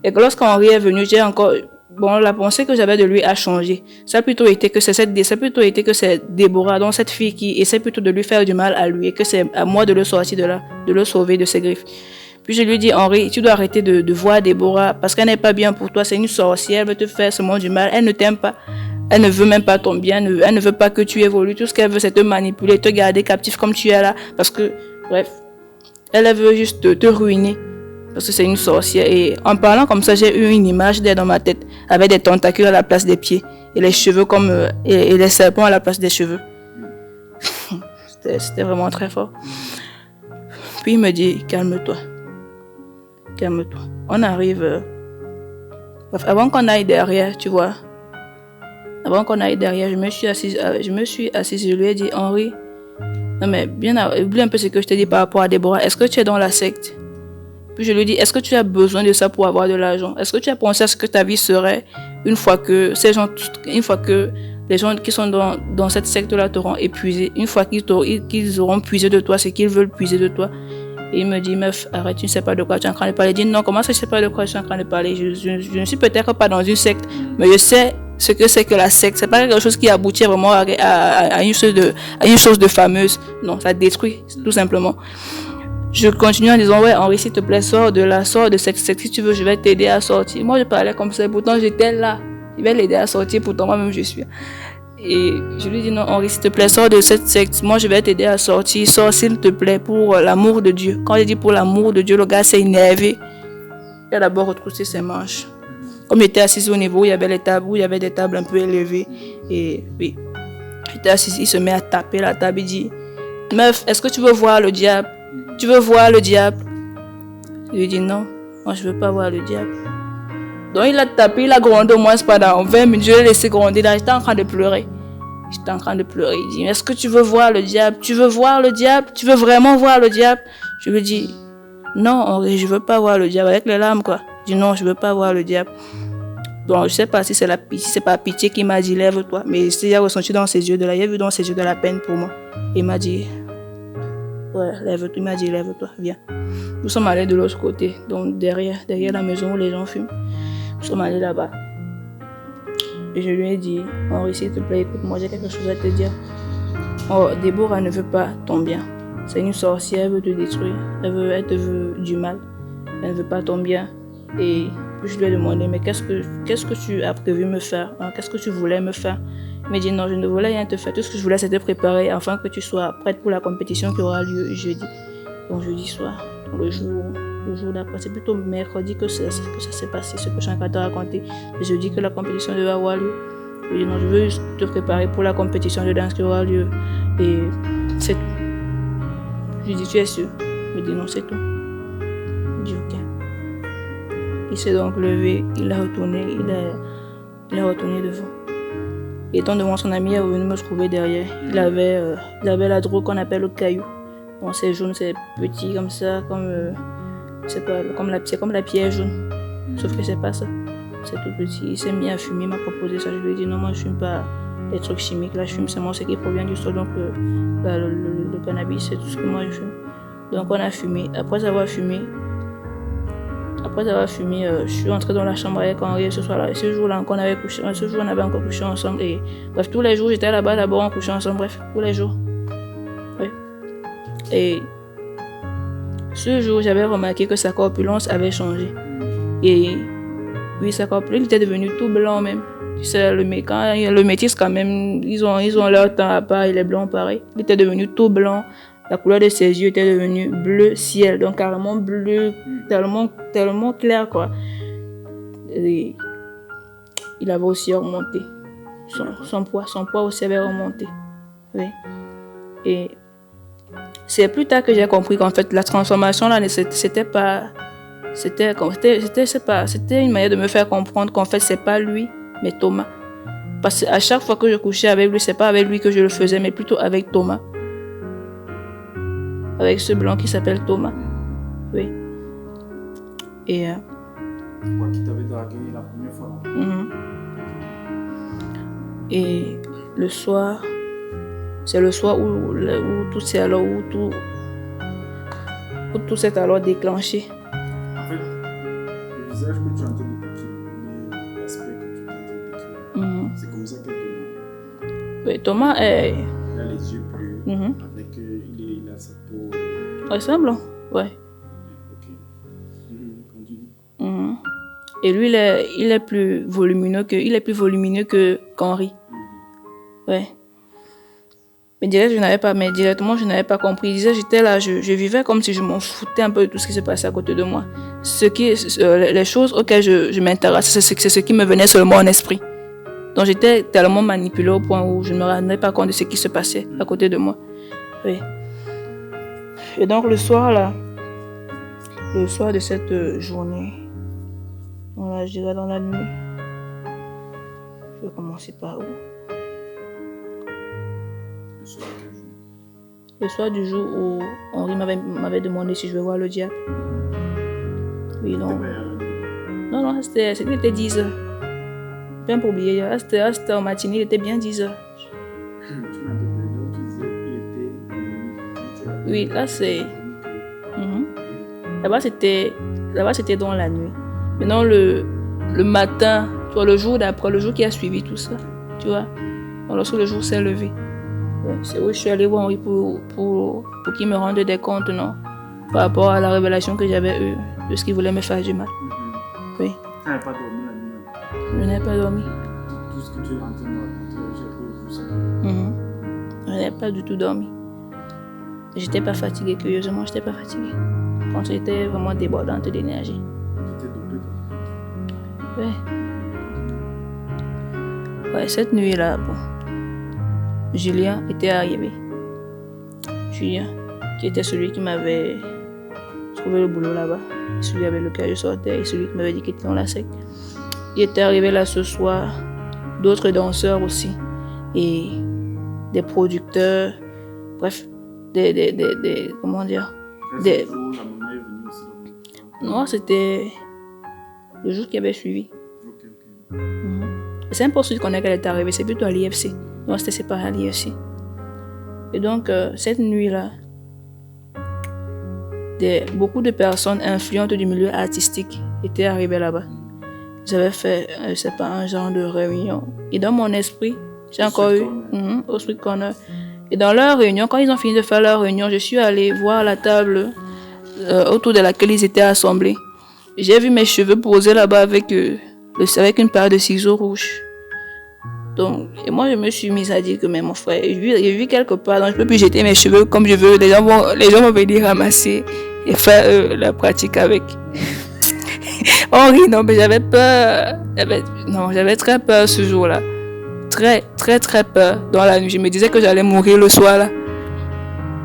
Et lorsqu'Henri est venu, j'ai encore... Bon, la pensée que j'avais de lui a changé. Ça a plutôt été que c'est Déborah, donc cette fille qui essaie plutôt de lui faire du mal à lui et que c'est à moi de le sortir de là, de le sauver de ses griffes. Puis je lui dis, Henri, tu dois arrêter de voir Déborah parce qu'elle n'est pas bien pour toi, c'est une sorcière, elle veut te faire seulement du mal, elle ne t'aime pas, elle ne veut même pas ton bien, elle ne veut pas que tu évolues, tout ce qu'elle veut c'est te manipuler, te garder captif comme tu es là, parce que, bref, elle veut juste te ruiner. Parce que c'est une sorcière. Et en parlant comme ça, j'ai eu une image d'elle dans ma tête, avec des tentacules à la place des pieds, et les cheveux et les serpents à la place des cheveux. C'était vraiment très fort. Puis il me dit, calme-toi. Calme-toi. On arrive... avant qu'on aille derrière, tu vois. Avant qu'on aille derrière, je me suis assise, je lui ai dit, Henri, non mais oublie un peu ce que je t'ai dit par rapport à Déborah. Est-ce que tu es dans la secte? Puis je lui dis, est-ce que tu as besoin de ça pour avoir de l'argent? Est-ce que tu as pensé à ce que ta vie serait une fois que les gens qui sont dans cette secte-là t'auront épuisé, une fois qu'ils auront puisé de toi ce qu'ils veulent puiser de toi? Et il me dit, meuf, arrête, tu ne sais pas de quoi tu es en train de parler. Il dit, non, comment ça, je ne sais pas de quoi je suis en train de parler? Je ne suis peut-être pas dans une secte, mais je sais ce que c'est que la secte. C'est pas quelque chose qui aboutit vraiment à une chose de fameuse. Non, ça détruit, tout simplement. Je continue en disant, ouais, Henri, s'il te plaît, sors de cette secte. Si tu veux, je vais t'aider à sortir. Moi, je parlais comme ça. Pourtant, j'étais là. Je vais l'aider à sortir. Pourtant, moi-même, je suis. Et je lui dis, non, Henri, s'il te plaît, sors de cette secte. Moi, je vais t'aider à sortir. Sors, s'il te plaît, pour l'amour de Dieu. Quand je dis pour l'amour de Dieu, le gars s'est énervé. Il a d'abord retroussé ses manches. Comme il était assis au niveau où il y avait les tables, où il y avait des tables un peu élevées. Et oui, il était assis, il se met à taper la table. Il dit, meuf, est-ce que tu veux voir le diable? Tu veux voir le diable? Je lui dis non, moi je veux pas voir le diable. Donc il a tapé, il a grondé au moins pendant 20 minutes, je l'ai laissé gronder là, j'étais en train de pleurer. Il dit, est-ce que tu veux voir le diable? Tu veux voir le diable? Tu veux vraiment voir le diable? Je lui dis, non Henri, je veux pas voir le diable, avec les larmes quoi. Je dis non, je veux pas voir le diable. Donc je sais pas si c'est pas pitié qui m'a dit lève-toi, mais j'ai ressenti dans ses yeux il a vu dans ses yeux de la peine pour moi. Il m'a dit, ouais, lève-toi. Il m'a dit, lève-toi, viens. Nous sommes allés de l'autre côté, donc derrière la maison où les gens fument. Nous sommes allés là-bas. Et je lui ai dit, Henri, s'il te plaît, écoute-moi, j'ai quelque chose à te dire. Oh, Déborah ne veut pas ton bien. C'est une sorcière, elle veut te détruire. Elle te veut du mal. Elle ne veut pas ton bien. Et je lui ai demandé, mais qu'est-ce que tu as prévu me faire? Qu'est-ce que tu voulais me faire? Il m'a dit non, je ne voulais rien te faire. Tout ce que je voulais, c'était préparer afin que tu sois prête pour la compétition qui aura lieu jeudi. Donc jeudi soir, le jour d'après, c'est plutôt mercredi que ça s'est passé, ce que je suis en train de raconter. Et je dis que la compétition devait avoir lieu. Je dis non, je veux juste te préparer pour la compétition de danse qui aura lieu. Et c'est tout. Je lui dis, tu es sûr? Il me dit non, c'est tout. Je dis ok. Il s'est donc levé, il est retourné devant. Et étant devant son ami, il est venu me trouver derrière. Il avait la drogue qu'on appelle le caillou. Bon, c'est jaune, c'est petit comme ça, c'est comme la pierre jaune. Sauf que c'est pas ça. C'est tout petit. Il s'est mis à fumer, il m'a proposé ça. Je lui ai dit non, moi je fume pas les trucs chimiques. Là, je fume seulement ce qui provient du sol. Donc le cannabis, c'est tout ce que moi je fume. Donc on a fumé. Après avoir fumé, je suis entrée dans la chambre avec Henri ce soir-là. Ce jour-là, on avait encore couché ensemble. Et bref, tous les jours, j'étais là-bas, d'abord, on couchait ensemble. Bref, tous les jours. Oui. Et ce jour, j'avais remarqué que sa corpulence avait changé. Et Oui, c'est complet. Il était devenu tout blanc même. Tu sais, quand le métis quand même, ils ont leur temps à part et les blancs pareil. Il était devenu tout blanc. La couleur de ses yeux était devenue bleu ciel, donc carrément bleu, tellement clair quoi. Et il avait aussi augmenté. Son poids aussi avait augmenté. Oui. Et c'est plus tard que j'ai compris qu'en fait la transformation là, c'était une manière de me faire comprendre qu'en fait c'est pas lui mais Thomas. Parce qu'à chaque fois que je couchais avec lui, c'est pas avec lui que je le faisais, mais plutôt avec Thomas. Avec ce blanc qui s'appelle Thomas. Oui. Et qui t'avait dragué la première fois. Et le soir, c'est le soir où tout s'est alors tout s'est alors déclenché. En fait, le visage que tu es en train de décrire, l'aspect que tu es en train de décrire, c'est comme ça que Thomas. Oui, Thomas est. Il a les yeux bleus, avec il a sa peau. Ressemble, ouais. Ok. Continue. Et lui, il est plus volumineux qu'Henri. Ouais. Mais directement, je n'avais pas compris. Il disait, j'étais là, je vivais comme si je m'en foutais un peu de tout ce qui se passait à côté de moi. Les choses auxquelles je m'intéressais, c'est ce qui me venait seulement en esprit. Donc j'étais tellement manipulée au point où je ne me rendais pas compte de ce qui se passait à côté de moi. Oui. Et donc le soir de cette journée, je dirais dans la nuit, je vais commencer par où? Le soir du jour où Henri m'avait demandé si je vais voir le diable. Oui, non. Non, c'était 10 heures. Bien pour oublier, c'était en matinée, il était bien 10 heures. Tu m'as dit que tu disais qu'il était. Oui, là c'est. Là-bas c'était dans la nuit. Maintenant le matin, tu vois, le jour d'après, le jour qui a suivi tout ça, tu vois. Donc, lorsque le jour s'est levé, c'est où je suis allée voir Henri pour qu'il me rende des comptes, non, par rapport à la révélation que j'avais eue de ce qu'il voulait me faire du mal. Oui. Tu n'avais pas dormi la nuit? Je n'avais pas dormi. Tout ce que tu es en train de me raconter, j'ai vu ça. Je n'avais pas du tout dormi. J'étais pas fatiguée, curieusement, j'étais pas fatiguée. Quand j'étais vraiment débordante d'énergie. Tu étais dopée, quoi. Ouais, cette nuit-là, bon, Julien était arrivé. Julien, qui était celui qui m'avait trouvé le boulot là-bas, celui avec lequel je sortais et celui qui m'avait dit qu'il était dans la secte. Il était arrivé là ce soir, d'autres danseurs aussi, et des producteurs, bref, comment dire, Est-ce que la maman est venue aussi dans Non, c'était le jour qui avait suivi. Ok. C'est impossible qu'on ait qu'elle est arrivée, c'est plutôt à l'IFC. Non, c'était séparé à l'IFC. Et donc, cette nuit-là, beaucoup de personnes influentes du milieu artistique étaient arrivées là-bas. J'avais fait, c'est pas un genre de réunion. Et dans mon esprit, j'ai encore eu au Street Corner. Et dans leur réunion, quand ils ont fini de faire leur réunion, je suis allée voir la table autour de laquelle ils étaient assemblés. J'ai vu mes cheveux posés là-bas avec une paire de ciseaux rouges. Donc, et moi, je me suis mise à dire que, mais mon frère, j'ai vu quelque part, donc je ne peux plus jeter mes cheveux comme je veux. Les gens vont venir ramasser et faire la pratique avec. Henri, non, mais j'avais peur. J'avais très peur ce jour-là. Très, très, très peur dans la nuit. Je me disais que j'allais mourir le soir-là.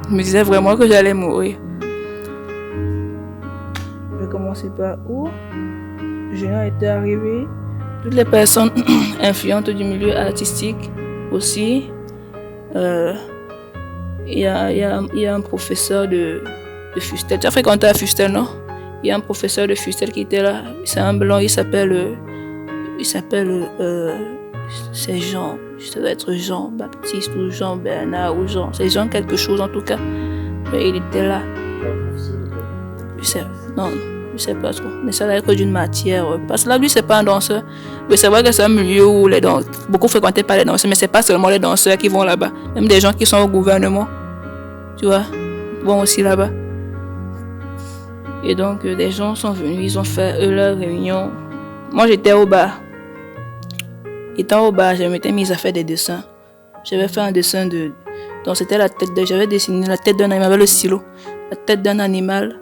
Je me disais vraiment que j'allais mourir. Je vais commencer par où? Julien était arrivé. Toutes les personnes influentes du milieu artistique aussi. Il y a un professeur de Fustel. Tu as fréquenté à Fustel, non? Il y a un professeur de Fustel qui était là. C'est un blanc, il s'appelle c'est Jean. Ça doit être Jean Baptiste ou Jean Bernard ou Jean. C'est Jean quelque chose en tout cas. Mais il était là. Je sais pas trop. Mais ça doit être d'une matière. Parce que là, lui, c'est pas un danseur. Mais c'est vrai que c'est un milieu où beaucoup fréquentés par les danseurs. Mais c'est pas seulement les danseurs qui vont là-bas. Même des gens qui sont au gouvernement, tu vois, vont aussi là-bas. Et donc, des gens sont venus. Ils ont fait leur réunion moi j'étais au bar. Étant au bar, je m'étais mise à faire des dessins. J'avais fait un dessin de... Donc c'était la tête j'avais dessiné la tête d'un animal avec le stylo. La tête d'un animal,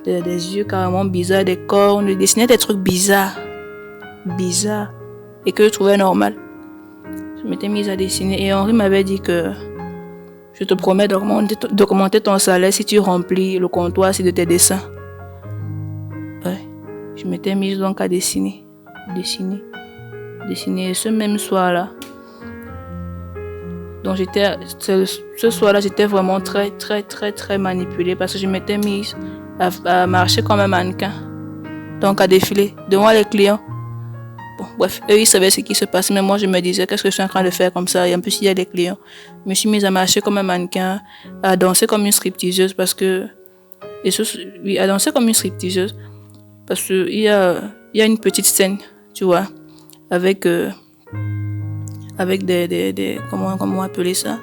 des yeux carrément bizarres, des cornes. Je dessinais des trucs bizarres. Et que je trouvais normal. Je m'étais mise à dessiner et Henri m'avait dit que je te promets d'augmenter ton salaire si tu remplis le comptoir de tes dessins. Ouais. Je m'étais mise donc à dessiner. Et ce même soir-là, donc ce soir-là, j'étais vraiment très manipulée parce que je m'étais mise à marcher comme un mannequin. Donc à défiler devant les clients. Bon, bref, eux ils savaient ce qui se passait, mais moi je me disais qu'est-ce que je suis en train de faire comme ça. Et en plus il y a des clients. Je me suis mise à marcher comme un mannequin, à danser comme une stripteaseuse parce que... à danser comme une stripteaseuse parce qu'il y a une petite scène, tu vois. Avec des comment appeler ça,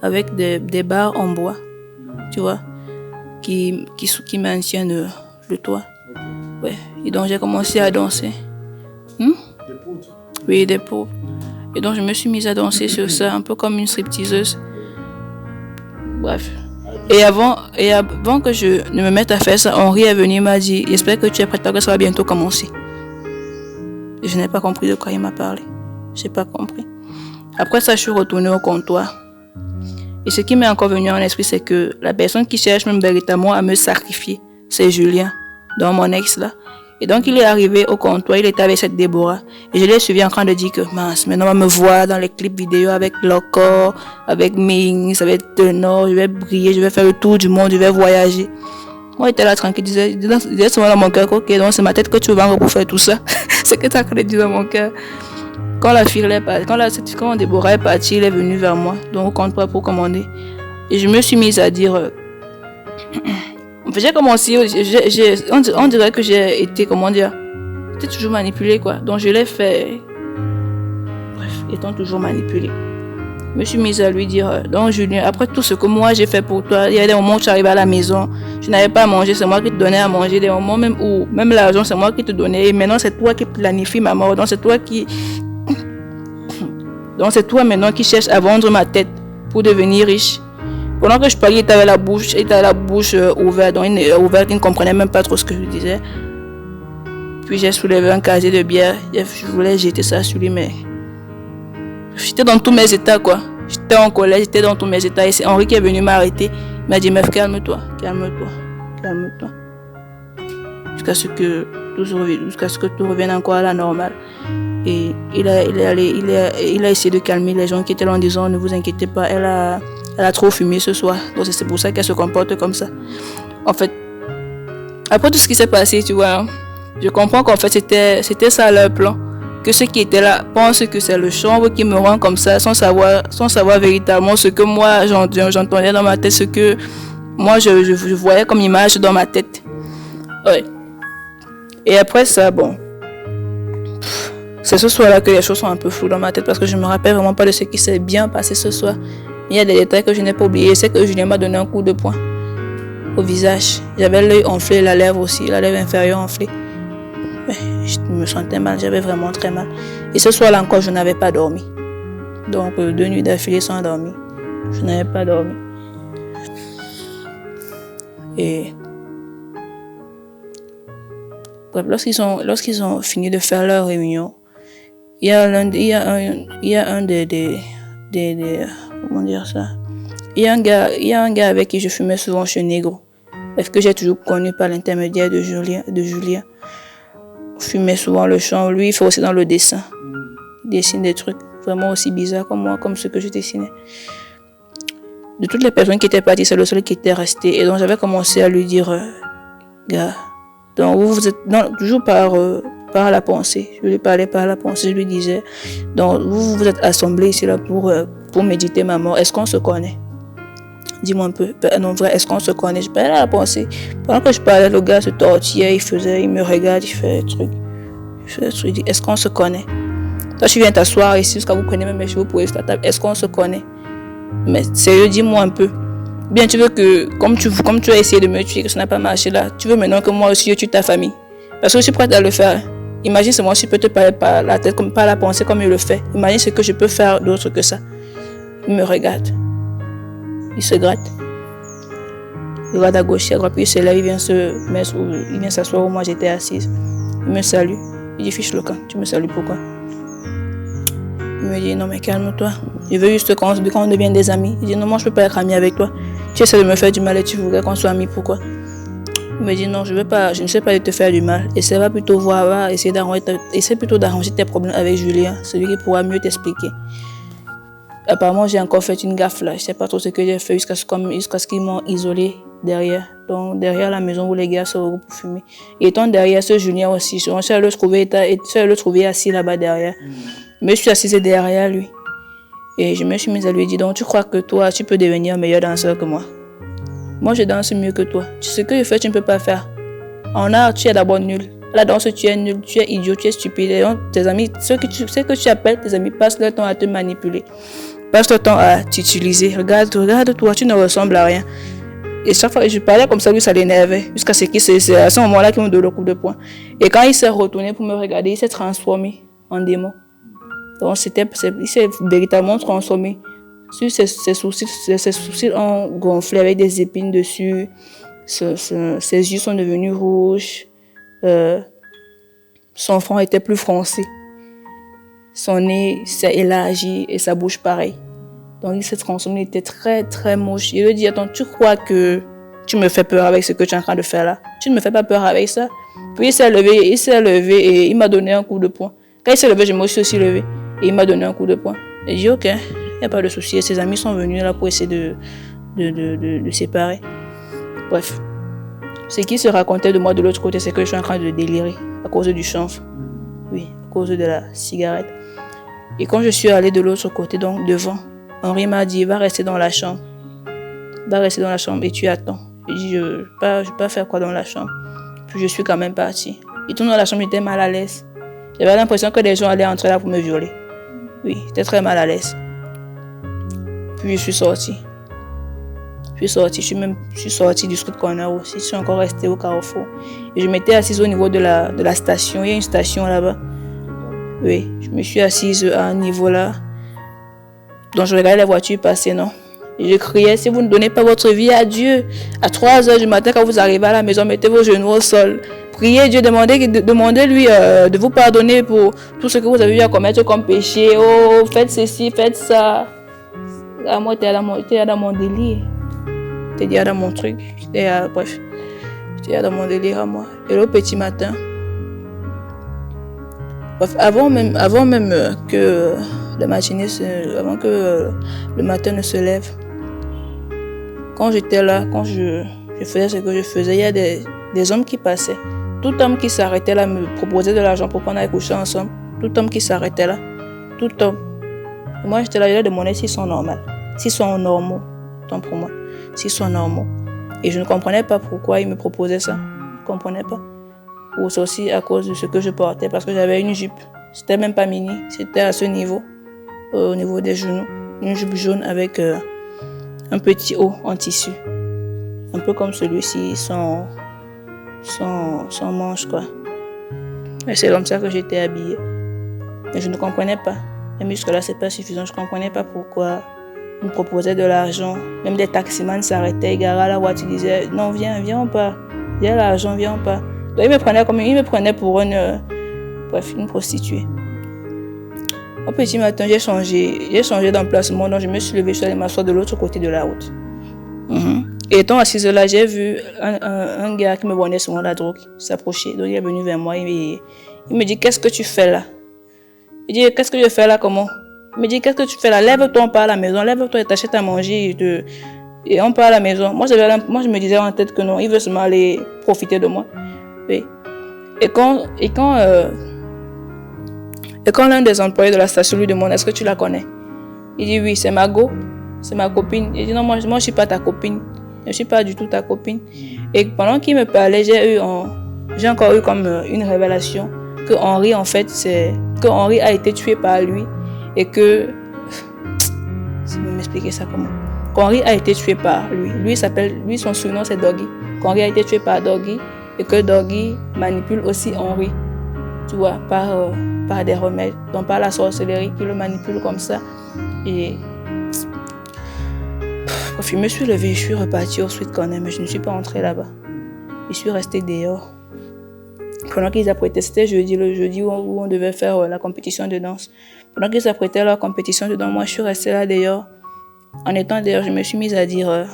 avec des barres en bois, tu vois, qui maintiennent le toit. Ouais. Et donc j'ai commencé à danser. Des poutres. Oui, des poutres. Et donc je me suis mise à danser sur ça, un peu comme une stripteaseuse. Bref. Et avant que je ne me mette à faire ça, Henri est venu, m'a dit, j'espère que tu es prête parce que ça va bientôt commencer. Je n'ai pas compris de quoi il m'a parlé. J'ai pas compris. Après ça, je suis retournée au comptoir. Et ce qui m'est encore venu en esprit, c'est que la personne qui cherche même véritablement à me sacrifier, c'est Julien, donc mon ex là. Et donc il est arrivé au comptoir, il était avec cette Déborah. Et je l'ai suivi en train de dire que mince, maintenant on va me voir dans les clips vidéo avec Loco, avec Mings, avec Tenor, je vais briller, je vais faire le tour du monde, je vais voyager. Moi, j'étais là tranquille, je disais souvent dans mon cœur, ok, donc c'est ma tête que tu veux vendre pour faire tout ça. C'est que tu as crédit dans mon cœur. Quand la fille est partie, quand Déborah est partie, elle est venue vers moi, donc au comptoir pour commander. Et je me suis mise à dire, j'ai commencé, on dirait que j'ai été, comment dire, j'étais toujours manipulée, quoi. Donc je l'ai fait, bref, étant toujours manipulée. Je me suis mise à lui dire, donc Julien, après tout ce que moi j'ai fait pour toi, il y a des moments où tu arrives à la maison, je n'avais pas à manger, c'est moi qui te donnais à manger, des moments même où, même l'argent, c'est moi qui te donnais, et maintenant c'est toi qui planifie ma mort, donc c'est toi maintenant qui cherche à vendre ma tête pour devenir riche. Pendant que je parlais, il avait la bouche ouverte, donc il ne comprenait même pas trop ce que je disais. Puis j'ai soulevé un casier de bière, je voulais jeter ça sur lui, mais j'étais dans tous mes états, quoi. J'étais en colère, j'étais dans tous mes états. Et c'est Henri qui est venu m'arrêter. Il m'a dit, meuf, calme-toi. Jusqu'à ce que tout revienne encore à la normale. Et il a essayé de calmer les gens qui étaient là en disant, ne vous inquiétez pas, elle a trop fumé ce soir. Donc c'est pour ça qu'elle se comporte comme ça. En fait, après tout ce qui s'est passé, tu vois, hein, je comprends qu'en fait c'était ça leur plan. Que ceux qui étaient là pensent que c'est le chanvre qui me rend comme ça, sans savoir véritablement ce que moi j'entendais dans ma tête, ce que moi je voyais comme image dans ma tête. Ouais. Et après ça, bon, c'est ce soir-là que les choses sont un peu floues dans ma tête parce que je me rappelle vraiment pas de ce qui s'est bien passé ce soir. Il y a des détails que je n'ai pas oubliés. C'est que Julien m'a donné un coup de poing au visage. J'avais l'œil enflé, la lèvre aussi, la lèvre inférieure enflée. Je me sentais mal, j'avais vraiment très mal. Et ce soir-là encore, je n'avais pas dormi. Donc 2 nuits d'affilée sans dormir. Je n'avais pas dormi. Et bref, lorsqu'ils ont fini de faire leur réunion, il y a un des comment dire ça? Il y a un gars avec qui je fumais souvent chez Negro, parce que j'ai toujours connu par l'intermédiaire de Julien. Fumait souvent le champ. Lui, il fait aussi dans le dessin. Il dessine des trucs vraiment aussi bizarres comme moi, comme ceux que je dessinais. De toutes les personnes qui étaient parties, c'est le seul qui était resté. Et donc, j'avais commencé à lui dire, gars, donc vous êtes toujours par la pensée. Je lui parlais par la pensée. Je lui disais, donc vous êtes assemblés ici là pour méditer ma mort. Est-ce qu'on se connaît? Dis-moi un peu. Non, vrai, est-ce qu'on se connaît? Je parlais à la pensée. Pendant que je parlais, le gars se tortillait, il me regarde, il fait des trucs. Il dit, est-ce qu'on se connaît? Toi, tu viens t'asseoir ici jusqu'à vous prenez même mes cheveux pour sur la table. Est-ce qu'on se connaît? Mais sérieux, dis-moi un peu. Bien, tu veux que, comme tu as essayé de me tuer, que ça n'a pas marché là, tu veux maintenant que moi aussi je tue ta famille? Parce que je suis prête à le faire. Imagine seulement si je peux te parler par la tête, comme par la pensée comme il le fait. Imagine ce que je peux faire d'autre que ça. Il me regarde. Il se gratte. Il regarde à gauche et à droite, puis il se lève, il vient s'asseoir où moi j'étais assise. Il me salue. Il dit, fiche le camp, tu me salues pourquoi? Il me dit, non mais calme-toi. Je veux juste quand on devienne des amis. Il dit, non, moi je peux pas être ami avec toi. Tu essaies de me faire du mal et tu voudrais qu'on soit amis, pourquoi? Il me dit, non, je ne sais pas de te faire du mal. Essaie plutôt voir, essaie plutôt d'arranger tes problèmes avec Julien, celui qui pourra mieux t'expliquer. Apparemment, j'ai encore fait une gaffe là. Je ne sais pas trop ce que j'ai fait jusqu'à ce qu'ils m'ont isolé derrière. Donc, derrière la maison où les gars se regroupent pour fumer. Et étant derrière ce Julien aussi, je suis allé le trouver assis là-bas derrière. Je me suis assise derrière lui. Et je me suis mise à lui dire, donc tu crois que toi, tu peux devenir meilleur danseur que moi? Moi, je danse mieux que toi. Ce que je fais, tu ne peux pas faire. En art, tu es d'abord nul. À la danse, tu es nul, tu es idiot, tu es stupide. Et donc, tes amis, ceux que tu appelles tes amis, passent leur temps à te manipuler. Passe ton temps à t'utiliser. Regarde-toi, tu ne ressembles à rien. Et chaque fois que je parlais comme ça, lui, ça l'énervait. Jusqu'à ce qu'il c'est à ce moment-là qu'il me donne le coup de poing. Et quand il s'est retourné pour me regarder, il s'est transformé en démon. Donc, il s'est véritablement transformé. Ses sourcils ont gonflé avec des épines dessus. Ses yeux sont devenus rouges. Son front était plus foncé. Son nez s'est élargi et sa bouche pareil. Donc il s'est transformé, il était très très moche. Il lui dit, attends, tu crois que tu me fais peur avec ce que tu es en train de faire là? Tu ne me fais pas peur avec ça? Puis il s'est levé et il m'a donné un coup de poing. Quand il s'est levé, je me suis aussi levé et il m'a donné un coup de poing. Et j'ai dit, ok, il n'y a pas de souci. Et ses amis sont venus là pour essayer de séparer. Bref. Ce qui se racontait de moi de l'autre côté, c'est que je suis en train de délirer à cause du chanvre. Oui, à cause de la cigarette. Et quand je suis allée de l'autre côté, donc devant, Henri m'a dit, va rester dans la chambre. Va rester dans la chambre et tu attends. J'ai dit, je ne vais pas faire quoi dans la chambre. Puis je suis quand même partie. Et tout dans la chambre, j'étais mal à l'aise. J'avais l'impression que des gens allaient entrer là pour me violer. Oui, j'étais très mal à l'aise. Puis je suis sortie. Je suis sortie du street corner aussi. Je suis encore restée au carrefour. Et je m'étais assise au niveau de la station. Il y a une station là-bas. Oui, je me suis assise à un niveau là. Donc je regardais les voitures passer, non. Et je criais, si vous ne donnez pas votre vie à Dieu, à 3h du matin, quand vous arrivez à la maison, mettez vos genoux au sol. Priez Dieu, demandez-lui de vous pardonner pour tout ce que vous avez eu à commettre comme péché. Oh, faites ceci, faites ça. Ah, moi, t'es dans mon délire. T'es déjà dans mon truc. Bref, j'étais dans mon délire à moi. Et le petit matin, bref, avant même que la matinée, avant que le matin ne se lève, quand j'étais là, quand je faisais ce que je faisais, il y a des hommes qui passaient. Tout homme qui s'arrêtait là me proposait de l'argent pour qu'on aille coucher ensemble. Tout homme qui s'arrêtait là, tout homme. Et moi, j'étais là, je leur demandais s'ils sont normaux. S'ils sont normaux, tant pour moi. S'ils sont normaux. Et je ne comprenais pas pourquoi ils me proposaient ça. Je ne comprenais pas. Ou c'est aussi à cause de ce que je portais, parce que j'avais une jupe. C'était même pas mini, c'était à ce niveau, au niveau des genoux. Une jupe jaune avec un petit haut en tissu. Un peu comme celui-ci, sans manche, quoi. Et c'est comme ça que j'étais habillée. Et je ne comprenais pas. Même jusque-là, c'est pas suffisant. Je ne comprenais pas pourquoi ils me proposaient de l'argent. Même des taximans s'arrêtaient, ils garaient la voiture, ils disaient non, viens, on part. Viens l'argent, viens, on part. Donc, ils me prenaient pour une prostituée. Au petit matin, j'ai changé d'emplacement, donc je me suis levée, je suis allée m'asseoir de l'autre côté de la route. Et étant assise là, j'ai vu un gars qui me vendait souvent la drogue s'approcher. Donc il est venu vers moi, il me dit, qu'est-ce que tu fais là? Je dis, qu'est-ce que je fais là, comment? Il me dit, qu'est-ce que tu fais là? Lève-toi, on part à la maison, lève-toi et t'achètes à manger et on part à la maison. Moi, je me disais en tête que non, il veut seulement aller profiter de moi. Oui. Et quand l'un des employés de la station lui demande, est-ce que tu la connais? Il dit, oui, c'est Margot, c'est ma copine. Il dit, non, moi je ne suis pas ta copine. Je ne suis pas du tout ta copine. Et pendant qu'il me parlait, j'ai encore eu comme une révélation que Henri, en fait, que Henri a été tué par lui et que... Je vais m'expliquer ça comment. Qu'Henri a été tué par lui. Lui, son surnom, c'est Doggy. Qu'Henri a été tué par Doggy et que Doggy manipule aussi Henri tu vois, par des remèdes, donc par la sorcellerie qui le manipule comme ça. Et bref, je me suis levée, je suis repartie au Sweet Corner, mais je ne suis pas entrée là-bas. Je suis restée dehors. Pendant qu'ils apprêtaient, c'était le jeudi où on devait faire la compétition de danse. Pendant qu'ils apprêtaient leur compétition de danse, moi je suis restée là dehors. En étant dehors, je me suis mise à dire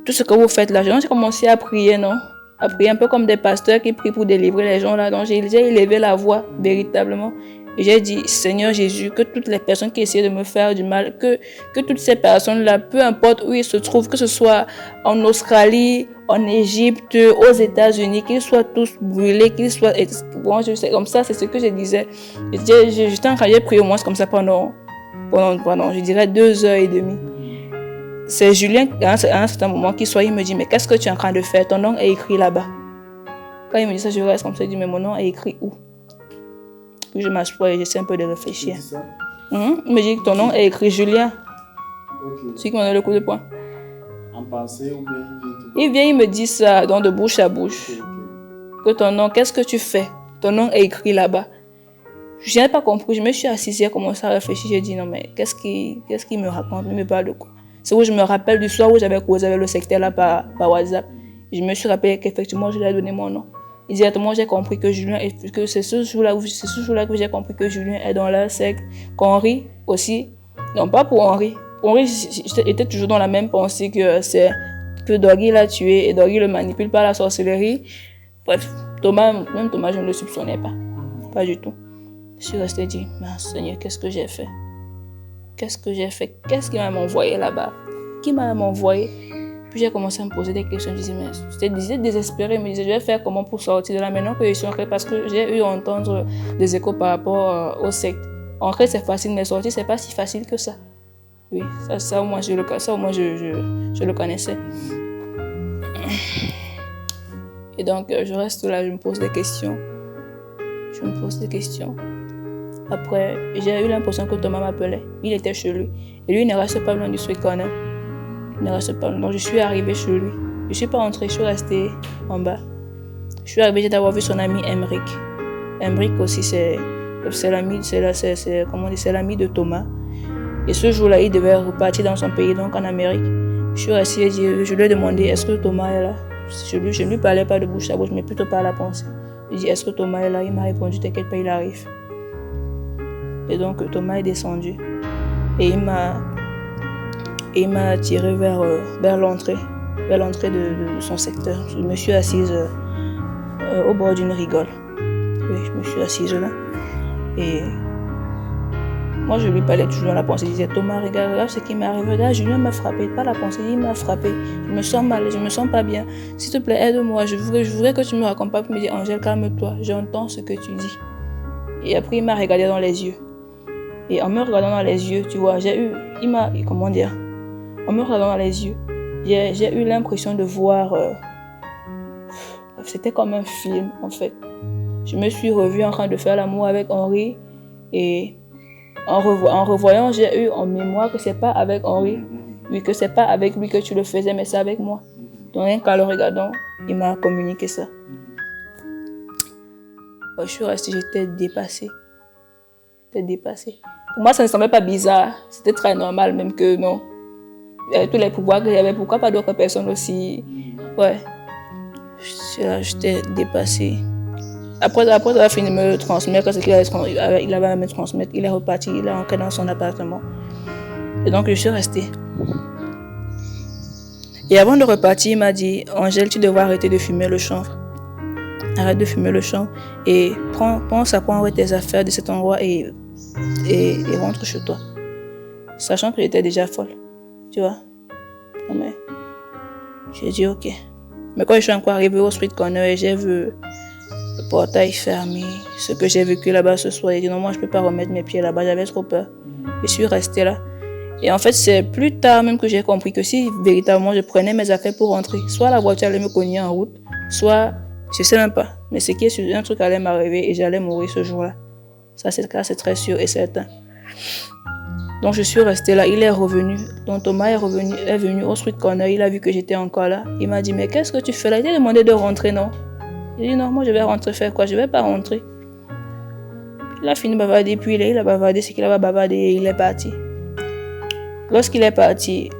tout ce que vous faites là. J'ai commencé à prier, non? À prier un peu comme des pasteurs qui prient pour délivrer les gens là. Donc j'ai élevé la voix véritablement. Et j'ai dit, Seigneur Jésus, que toutes les personnes qui essaient de me faire du mal, que toutes ces personnes-là, peu importe où ils se trouvent, que ce soit en Australie, en Égypte, aux États-Unis, qu'ils soient tous brûlés, qu'ils soient... Bon, je sais, comme ça, c'est ce que je disais. J'étais en train de prier au moins comme ça pendant, je dirais, 2h30. C'est Julien, à un certain moment, il me dit, mais qu'est-ce que tu es en train de faire? Ton nom est écrit là-bas. Quand il me dit ça, je reste comme ça, je dis, mais mon nom est écrit où? Puis je m'assois et j'essaie un peu de réfléchir. Il me dit que ton nom est écrit Julien. Okay. C'est qui m'a donné le coup de poing. En pensée ou bien il vient, il me dit ça, donc de bouche à bouche. Okay. Que ton nom, qu'est-ce que tu fais? Ton nom est écrit là-bas. Je n'ai pas compris, je me suis assise, j'ai commencé à réfléchir, j'ai dit non mais qu'est-ce qu'il me raconte, il me parle de quoi? C'est où je me rappelle du soir où j'avais causé avec le secteur là par WhatsApp. Je me suis rappelé qu'effectivement je lui ai donné mon nom. Et directement j'ai compris que Julien, que c'est ce jour-là que j'ai compris que Julien est dans la secte, qu'Henri aussi, non pas pour Henri. Henri était toujours dans la même pensée que Doggy l'a tué et Doggy le manipule par la sorcellerie. Bref, même Thomas je ne le soupçonnais pas du tout. Je suis restée dit, Seigneur, qu'est-ce que j'ai fait? Qu'est-ce que j'ai fait? Qu'est-ce qui m'a envoyé là-bas? Qui m'a envoyé? Puis j'ai commencé à me poser des questions. Je disais désespérée. Je me disais, je vais faire comment pour sortir de là maintenant que je suis ancrée? Parce que j'ai eu à entendre des échos par rapport aux sectes. Ancrée, c'est facile, mais sortir, c'est pas si facile que ça. Oui, ça au moins, je le connaissais. Et donc, je reste là, je me pose des questions. Après, j'ai eu l'impression que Thomas m'appelait. Il était chez lui. Et lui, il ne reste pas loin du Sweet Corner. Donc, je suis arrivée chez lui. Je ne suis pas entrée, je suis restée en bas. Je suis arrivée, j'ai d'abord vu son ami Emric. Emric aussi, c'est l'ami de Thomas. Et ce jour-là, il devait repartir dans son pays, donc en Amérique. Je suis restée et je lui ai demandé, est-ce que Thomas est là? Je ne lui parlais pas de bouche à bouche, mais plutôt par la pensée. Je lui ai dit, est-ce que Thomas est là? Il m'a répondu, t'inquiète pas, il arrive. Et donc, Thomas est descendu. Et il m'a tiré vers l'entrée de son secteur. Je me suis assise au bord d'une rigole. Oui, je me suis assise là. Et moi, je lui parlais toujours dans la pensée. Je disais, Thomas, regarde ce qui m'est arrivé. Là, Julien m'a frappé. Pas la pensée, il m'a frappé. Je me sens mal, je me sens pas bien. S'il te plaît, aide-moi. Je voudrais que tu me racontes pas. Il me dit, Angèle, calme-toi. J'entends ce que tu dis. Et après, il m'a regardé dans les yeux. Et en me regardant dans les yeux, tu vois, en me regardant dans les yeux, j'ai eu l'impression de voir, c'était comme un film en fait. Je me suis revue en train de faire l'amour avec Henri et en revoyant, j'ai eu en mémoire que c'est pas avec Henri, oui, que c'est pas avec lui que tu le faisais, mais c'est avec moi. Donc rien qu'en le regardant, il m'a communiqué ça. Je suis restée, j'étais dépassée. Pour moi, ça ne semblait pas bizarre. C'était très normal, même que non. Tous les pouvoirs que j'avais, pourquoi pas d'autres personnes aussi? Ouais. J'étais dépassée. Après avoir fini de me transmettre ce qu'il avait à me transmettre, il est reparti, il est rentré dans son appartement. Et donc, je suis restée. Et avant de repartir, il m'a dit, Angèle, tu devrais arrêter de fumer le chanvre. Arrête de fumer le chanvre et pense à prendre tes affaires de cet endroit et rentre chez toi. Sachant que j'étais déjà folle, tu vois. Mais j'ai dit ok. Mais quand je suis encore arrivée au Sweet Corner et j'ai vu le portail fermé, ce que j'ai vécu là-bas ce soir, j'ai dit non, moi je peux pas remettre mes pieds là-bas, j'avais trop peur. Je suis restée là. Et en fait, c'est plus tard même que j'ai compris que si véritablement je prenais mes affaires pour rentrer, soit la voiture allait me cogner en route, soit je sais même pas. Mais c'est un truc allait m'arriver et j'allais mourir ce jour-là. Ça, c'est très sûr et certain. Donc, je suis restée là. Il est revenu. Donc, Thomas est venu au Sweet Corner. Il a vu que j'étais encore là. Il m'a dit, mais qu'est-ce que tu fais là? Il t'a demandé de rentrer, non? J'ai dit, non, moi, je vais rentrer faire quoi? Je vais pas rentrer. Il a fini de bavarder, puis il a bavardé ce qu'il avait bavardé et il est parti. Lorsqu'il est parti,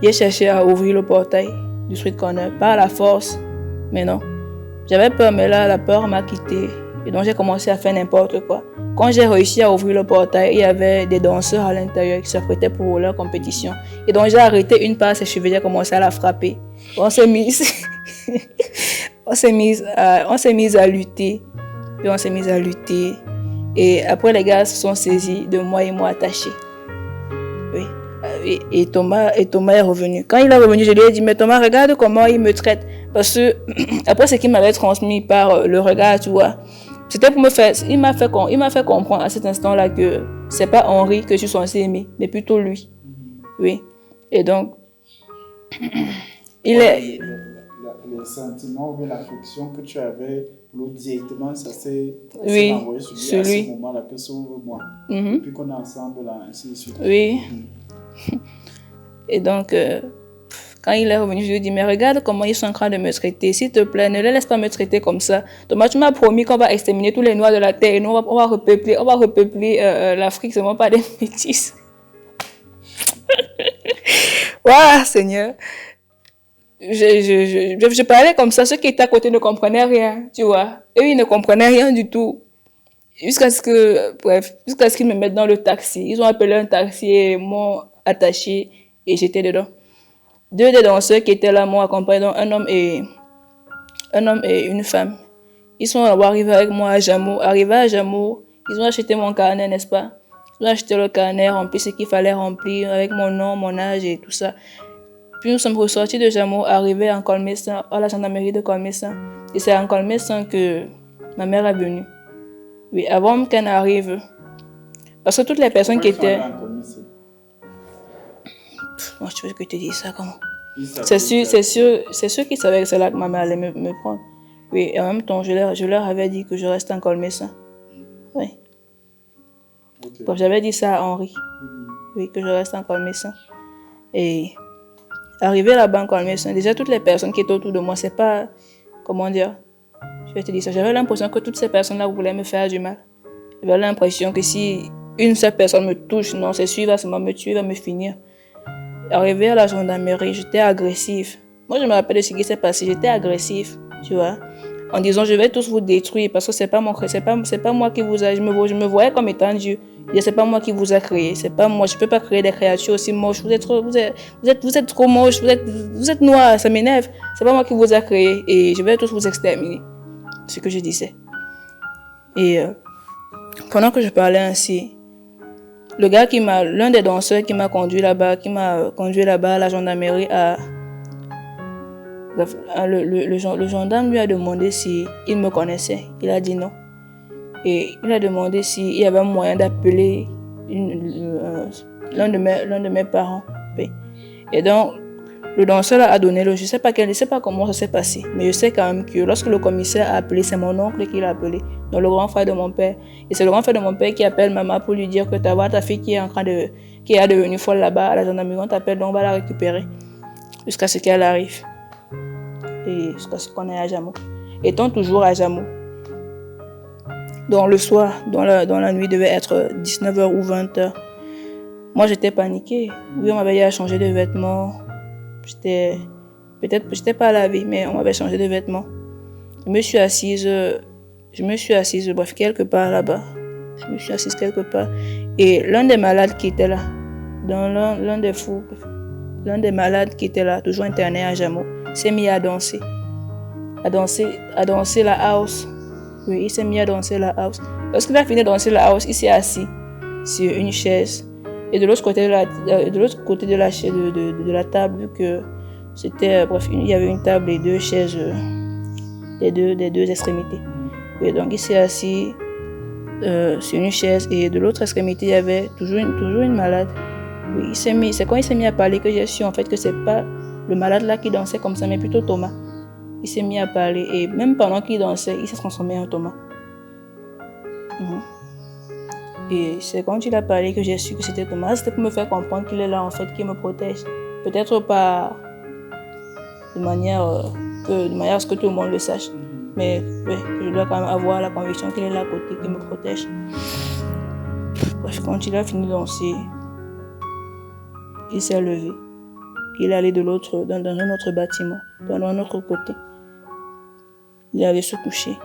j'ai cherché à ouvrir le portail du street corner, pas à la force, mais non. J'avais peur, mais là, la peur m'a quitté. Et donc, j'ai commencé à faire n'importe quoi. Quand j'ai réussi à ouvrir le portail, il y avait des danseurs à l'intérieur qui s'apprêtaient pour leur compétition. Et donc, j'ai arrêté une part de ses cheveux, j'ai commencé à la frapper. On s'est mis à lutter. Puis on s'est mis à lutter. Et après, les gars se sont saisis de moi et m'ont attaché. Oui. Et Thomas est revenu. Quand il est revenu, je lui ai dit, mais Thomas, regarde comment il me traite. Parce que, après ce qu'il m'avait transmis par le regard, tu vois, c'était pour me faire, il m'a fait comprendre à cet instant-là que c'est pas Henri que je suis censé aimer, mais plutôt lui. Oui. Et donc, le sentiment ou l'affection que tu avais pour lui directement, ça s'est envoyé sur lui à ce moment-là, que sauve-moi. Depuis qu'on est ensemble, là, ainsi de suite. Oui. Et donc, quand il est revenu, je lui ai dit, mais regarde comment ils sont en train de me traiter. S'il te plaît, ne les laisse pas me traiter comme ça. Thomas, tu m'as promis qu'on va exterminer tous les Noirs de la terre et nous, on va repeupler l'Afrique, seulement pas des métis. Waouh, Seigneur. Je parlais comme ça, ceux qui étaient à côté ne comprenaient rien, tu vois. Eux, ils ne comprenaient rien du tout. Jusqu'à ce qu'ils me mettent dans le taxi. Ils ont appelé un taxi et m'ont attaché et j'étais dedans. 2 des danseurs qui étaient là m'ont accompagné, donc un homme et une femme. Ils sont arrivés avec moi à Jamou. Arrivés à Jamou, ils ont acheté mon carnet, n'est-ce pas? Ils ont acheté le carnet, rempli ce qu'il fallait remplir avec mon nom, mon âge et tout ça. Puis nous sommes ressortis de Jamou, arrivés en Colmessin, à la gendarmerie de Colmessin. Et c'est en Colmessin que ma mère est venue. Oui, avant qu'elle n'arrive. Parce que toutes les personnes qui étaient... Moi, je veux que je te dise ça, comment? C'est sûr qu'ils savaient que c'est là que ma mère allait me prendre. Oui, et en même temps, je leur avais dit que je reste en Colmessin. Oui. Okay. Donc, j'avais dit ça à Henri. Oui, que je reste en Colmessin. Et arrivé là-bas en Colmessin, déjà toutes les personnes qui étaient autour de moi, c'est pas... Comment dire? Je vais te dire ça. J'avais l'impression que toutes ces personnes-là voulaient me faire du mal. J'avais l'impression que si une seule personne me touche, non, c'est sûr, il va seulement me tuer, il va me finir. Arrivé à la gendarmerie, j'étais agressive. Moi, je me rappelle de ce qui s'est passé. J'étais agressive, tu vois, en disant je vais tous vous détruire parce que c'est pas moi qui vous a. Je me voyais comme étant Dieu. C'est pas moi qui vous a créé. C'est pas moi. Je peux pas créer des créatures aussi moches. Vous êtes trop moches. Vous êtes noirs. Ça m'énerve. C'est pas moi qui vous a créé et je vais tous vous exterminer. C'est ce que je disais. Et pendant que je parlais ainsi, l'un des danseurs qui m'a conduit là-bas à la gendarmerie, le gendarme lui a demandé s'il me connaissait. Il a dit non. Et il a demandé s'il y avait moyen d'appeler l'un de mes parents. Et donc, le danseur a donné je sais pas comment ça s'est passé, mais je sais quand même que lorsque le commissaire a appelé, c'est mon oncle qui l'a appelé, donc le grand frère de mon père. Et c'est le grand frère de mon père qui appelle maman pour lui dire que ta fille qui est devenue folle là-bas à la gendarmerie, on t'appelle, donc on va la récupérer jusqu'à ce qu'elle arrive. Et jusqu'à ce qu'on est à Jamou. Étant toujours à Jamou. Donc le soir, dans la nuit, devait être 19h ou 20h. Moi, j'étais paniquée. Oui, on m'avait dit à changer de vêtements. J'étais pas lavée, mais on m'avait changé de vêtements. Je me suis assise, bref, quelque part là-bas. Je me suis assise quelque part. Et l'un des malades qui était là, l'un des malades qui était là, toujours interné à Jamou, s'est mis à danser. À danser la house. Oui, il s'est mis à danser la house. Lorsqu'il a fini de danser la house, il s'est assis sur une chaise. Et de l'autre côté de la table, vu que c'était, bref, il y avait une table et 2 chaises des deux extrémités. Et donc il s'est assis sur une chaise et de l'autre extrémité, il y avait toujours une malade. Oui, c'est quand il s'est mis à parler que j'ai su en fait que c'est pas le malade là qui dansait comme ça, mais plutôt Thomas. Il s'est mis à parler et même pendant qu'il dansait, il s'est transformé en Thomas. Et c'est quand il a parlé que j'ai su que c'était Thomas. C'était pour me faire comprendre qu'il est là en fait, qu'il me protège. Peut-être pas de manière à ce que tout le monde le sache. Mais ouais, je dois quand même avoir la conviction qu'il est là à côté, qu'il me protège. Bref, quand il a fini de danser, il s'est levé. Il est allé dans un autre bâtiment, dans un autre côté. Il est allé se coucher.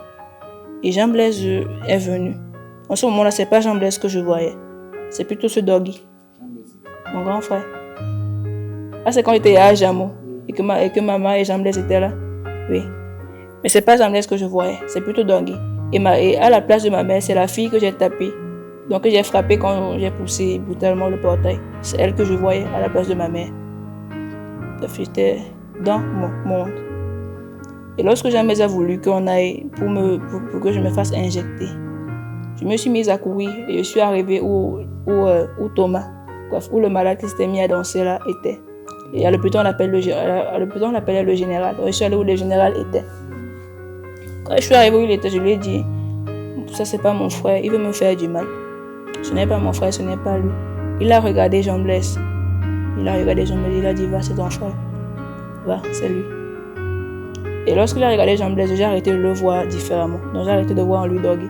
Et Jean Blaise est venu. En ce moment-là, c'est pas Jean Blaise que je voyais. C'est plutôt ce doggy. Mon grand frère. Ah, c'est quand il était à Jamo. Et que maman et Jean Blaise étaient là. Oui. Mais c'est pas Jean Blaise que je voyais. C'est plutôt doggy. Et à la place de ma mère, c'est la fille que j'ai tapée. Donc que j'ai frappé quand j'ai poussé brutalement le portail. C'est elle que je voyais à la place de ma mère. J'étais dans mon monde. Et lorsque Jean Blaise a voulu qu'on aille pour que je me fasse injecter, je me suis mise à courir et je suis arrivée où Thomas, où le malade qui s'était mis à danser là était. Et à l'hôpital on l'appelait le général. Donc je suis allée où le général était. Quand je suis arrivée où il était, je lui ai dit, ça c'est pas mon frère, il veut me faire du mal. Ce n'est pas mon frère, ce n'est pas lui. Il a regardé Jean Blaise. Il a dit, va, c'est ton frère. Va, c'est lui. Et lorsqu'il a regardé Jean Blaise, j'ai arrêté de le voir différemment. Donc j'ai arrêté de voir en lui doggy.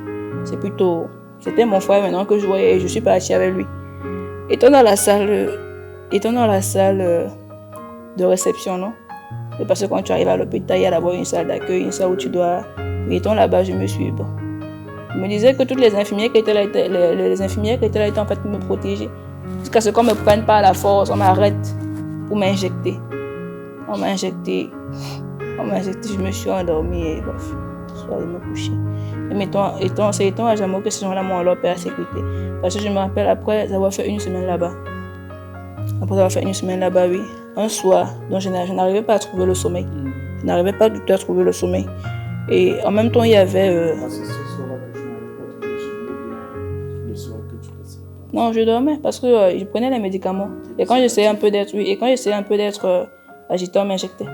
C'était mon frère maintenant que je voyais et je suis partie avec lui. Étant dans la salle de réception, non? Et parce que quand tu arrives à l'hôpital, il y a d'abord une salle d'accueil, une salle où tu dois... Et étant là-bas, je me suis... Bon. Je me disais que toutes les infirmières qui étaient là étaient en fait pour me protéger. Jusqu'à ce qu'on me prenne par la force, on m'arrête pour m'injecter. On m'a injecté, je me suis endormie et bref, je suis allée me coucher. C'est étant à Jamo que ces gens-là m'ont alors payé la sécurité. Parce que je me rappelle après avoir fait une semaine là-bas. Oui. Un soir, donc je n'arrivais pas à trouver le sommeil. Je n'arrivais pas du tout à trouver le sommeil. Et en même temps, il y avait... Non, je dormais parce que je prenais les médicaments. Et quand j'essayais un peu d'être agité, on m'injectait.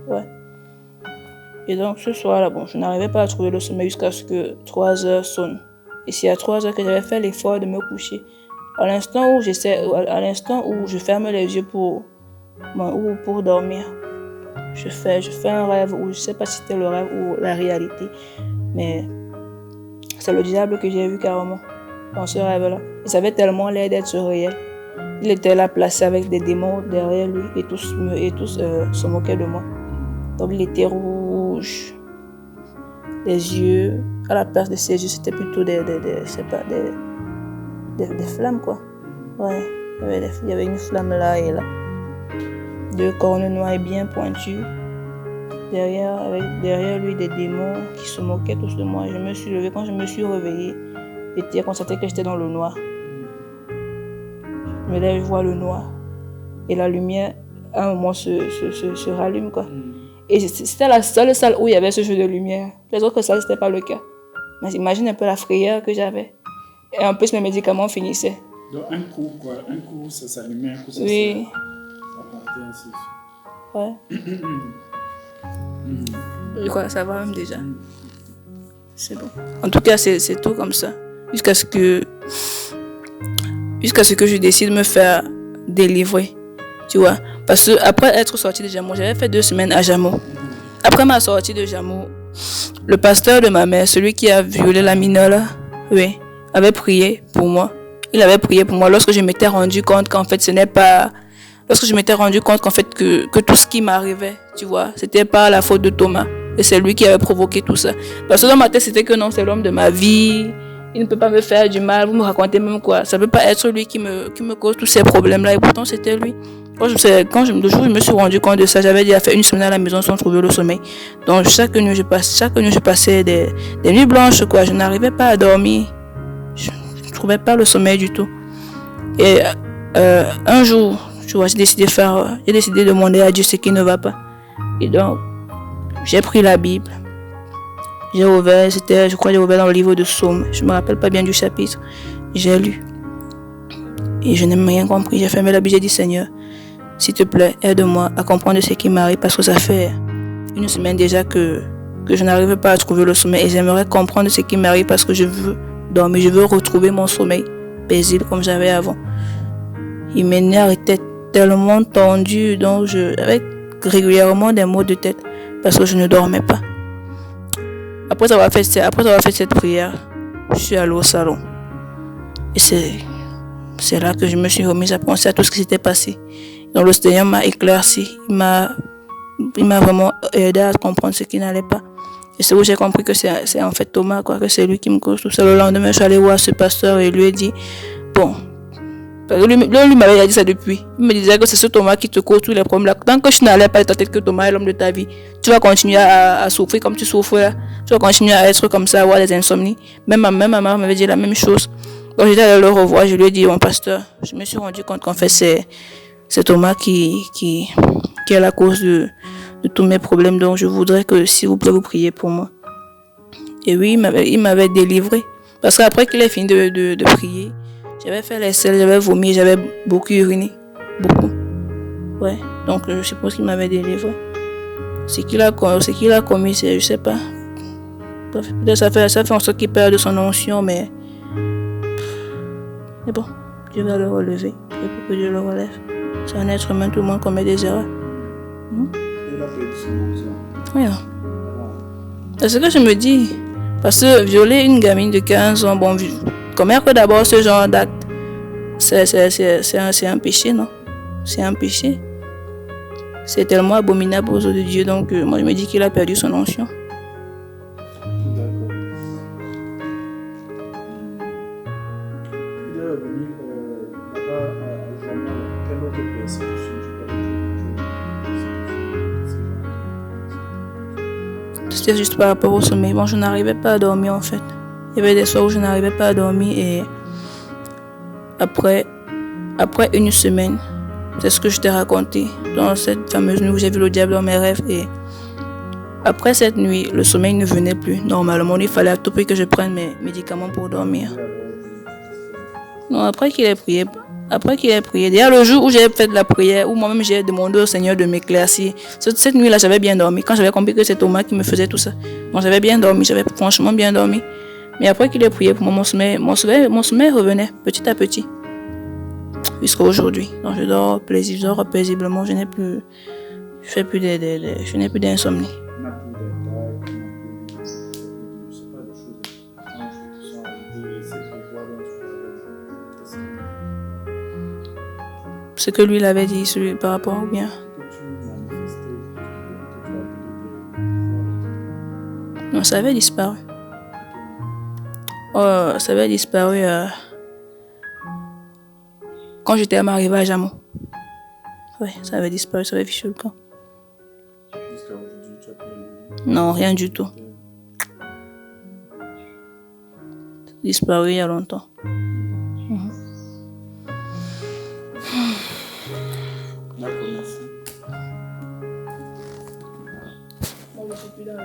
Ouais. Et donc ce soir-là, bon, je n'arrivais pas à trouver le sommeil jusqu'à ce que 3 heures sonnent. Et c'est à 3 heures que j'avais fait l'effort de me coucher. À l'instant où je ferme les yeux pour dormir, je fais un rêve où je ne sais pas si c'était le rêve ou la réalité. Mais c'est le diable que j'ai vu carrément dans ce rêve-là. Il avait tellement l'air d'être réel. Il était là placé avec des démons derrière lui et tous se moquaient de moi. Donc il était rouge. Les yeux, à la place de ses yeux, c'était plutôt des flammes quoi. Ouais, il y avait une flamme là et là. 2 cornes noires et bien pointues. Derrière lui des démons qui se moquaient tous de moi. Je me suis levée. Quand je me suis réveillée, j'ai constaté que j'étais dans le noir. Je me lève, je vois le noir. Et la lumière, à un moment, se rallume, quoi. Et c'était la seule salle où il y avait ce jeu de lumière. Les autres salles, ce n'était pas le cas. Mais imagine un peu la frayeur que j'avais. Et en plus, mes médicaments finissaient. Donc, un coup, ça s'allumait, un coup, ça oui. Ça partait ainsi. Ouais. Je crois que ça va même déjà. C'est bon. En tout cas, c'est tout comme ça. Jusqu'à ce que je décide de me faire délivrer. Tu vois. Parce que après être sortie de Jamo, j'avais fait 2 semaines à Jamo. Après ma sortie de Jamo, le pasteur de ma mère, celui qui a violé la mineure là, oui, avait prié pour moi. Il avait prié pour moi lorsque je m'étais rendu compte qu'en fait que tout ce qui m'arrivait, tu vois, c'était pas la faute de Thomas. Et c'est lui qui avait provoqué tout ça. Parce que dans ma tête, c'était que non, c'est l'homme de ma vie. Il ne peut pas me faire du mal. Vous me racontez même quoi. Ça ne peut pas être lui qui me cause tous ces problèmes-là. Et pourtant, c'était lui. Le jour où je me suis rendu compte de ça, j'avais déjà fait 1 semaine à la maison sans trouver le sommeil. Donc, chaque nuit, je passais des nuits blanches, quoi. Je n'arrivais pas à dormir. Je ne trouvais pas le sommeil du tout. Et un jour, tu vois, j'ai décidé de demander à Dieu ce qui ne va pas. Et donc, j'ai pris la Bible. J'ai ouvert dans le livre de Psaume. Je ne me rappelle pas bien du chapitre. J'ai lu. Et je n'ai rien compris. J'ai fermé la Bible. J'ai dit, Seigneur, s'il te plaît, aide-moi à comprendre ce qui m'arrive. Parce que ça fait 1 semaine déjà que je n'arrive pas à trouver le sommeil. Et j'aimerais comprendre ce qui m'arrive parce que je veux dormir. Je veux retrouver mon sommeil paisible comme j'avais avant. Et mes nerfs étaient tellement tendus. Donc, j'avais régulièrement des maux de tête parce que je ne dormais pas. Après avoir fait cette prière, je suis allée au salon. Et c'est là que je me suis remise à penser à tout ce qui s'était passé. Donc le Seigneur m'a éclairci, il m'a vraiment aidé à comprendre ce qui n'allait pas. Et c'est où j'ai compris que c'est en fait Thomas, quoi, que c'est lui qui me cause tout ça. Le lendemain, je suis allée voir ce pasteur et lui ai dit, bon, lui m'avait dit ça depuis. Il me disait que c'est ce Thomas qui te cause tous les problèmes là. Tant que je n'allais pas dans ta tête que Thomas est l'homme de ta vie, tu vas continuer à souffrir comme tu souffres là. Tu vas continuer à être comme ça, à avoir des insomnies. Même ma mère m'avait dit la même chose. Quand j'étais allée le revoir, je lui ai dit, mon pasteur, je me suis rendu compte qu'en fait c'est Thomas qui est la cause de tous mes problèmes. Donc je voudrais que s'il vous plaît vous priez pour moi. Et oui, il m'avait délivré. Parce qu'après qu'il ait fini de prier, j'avais fait les selles, j'avais vomi, j'avais beaucoup uriné. Beaucoup. Ouais. Donc je suppose qu'il m'avait délivré. Ce qu'il a commis, c'est, je sais pas. Peut-être ça fait en sorte qu'il perd de son onction, mais bon, Dieu va le relever. Et pour que Dieu le relève. C'est un être humain, tout le monde commet des erreurs. Il a perdu son onction. Oui. C'est ce que je me dis. Parce que violer une gamine de 15 ans, bon, commettre d'abord ce genre d'acte, c'est un péché, non? C'est un péché. C'est tellement abominable aux yeux de Dieu, donc moi je me dis qu'il a perdu son onction. D'accord. Il est revenu là-bas à Jama. Quelle autre persécution C'était juste par rapport au sommeil. Bon, je n'arrivais pas à dormir en fait. Il y avait des soirs où je n'arrivais pas à dormir et après une semaine, c'est ce que je t'ai raconté dans cette fameuse nuit où j'ai vu le diable dans mes rêves. Et après cette nuit, le sommeil ne venait plus. Normalement, il fallait à tout prix que je prenne mes médicaments pour dormir. Non, après qu'il ait prié, d'ailleurs le jour où j'ai fait de la prière, où moi-même j'ai demandé au Seigneur de m'éclaircir, cette nuit-là j'avais bien dormi, quand j'avais compris que c'est Thomas qui me faisait tout ça. Bon, j'avais bien dormi, j'avais franchement bien dormi. Mais après qu'il ait prié pour moi, mon sommeil revenait petit à petit. Jusqu'à aujourd'hui. Donc je dors paisiblement, je n'ai plus d'insomnie. Ce que lui il avait dit par rapport au bien. Non, ça avait disparu. Oh, ça avait disparu quand j'étais à m'arriver à Jamon. Ouais, ça avait disparu, ça avait fichu le camp. Jusqu'à aujourd'hui, tu as perdu? Non, rien du tout. Disparu il y a longtemps. D'accord, merci. Moi, je suis plus dans la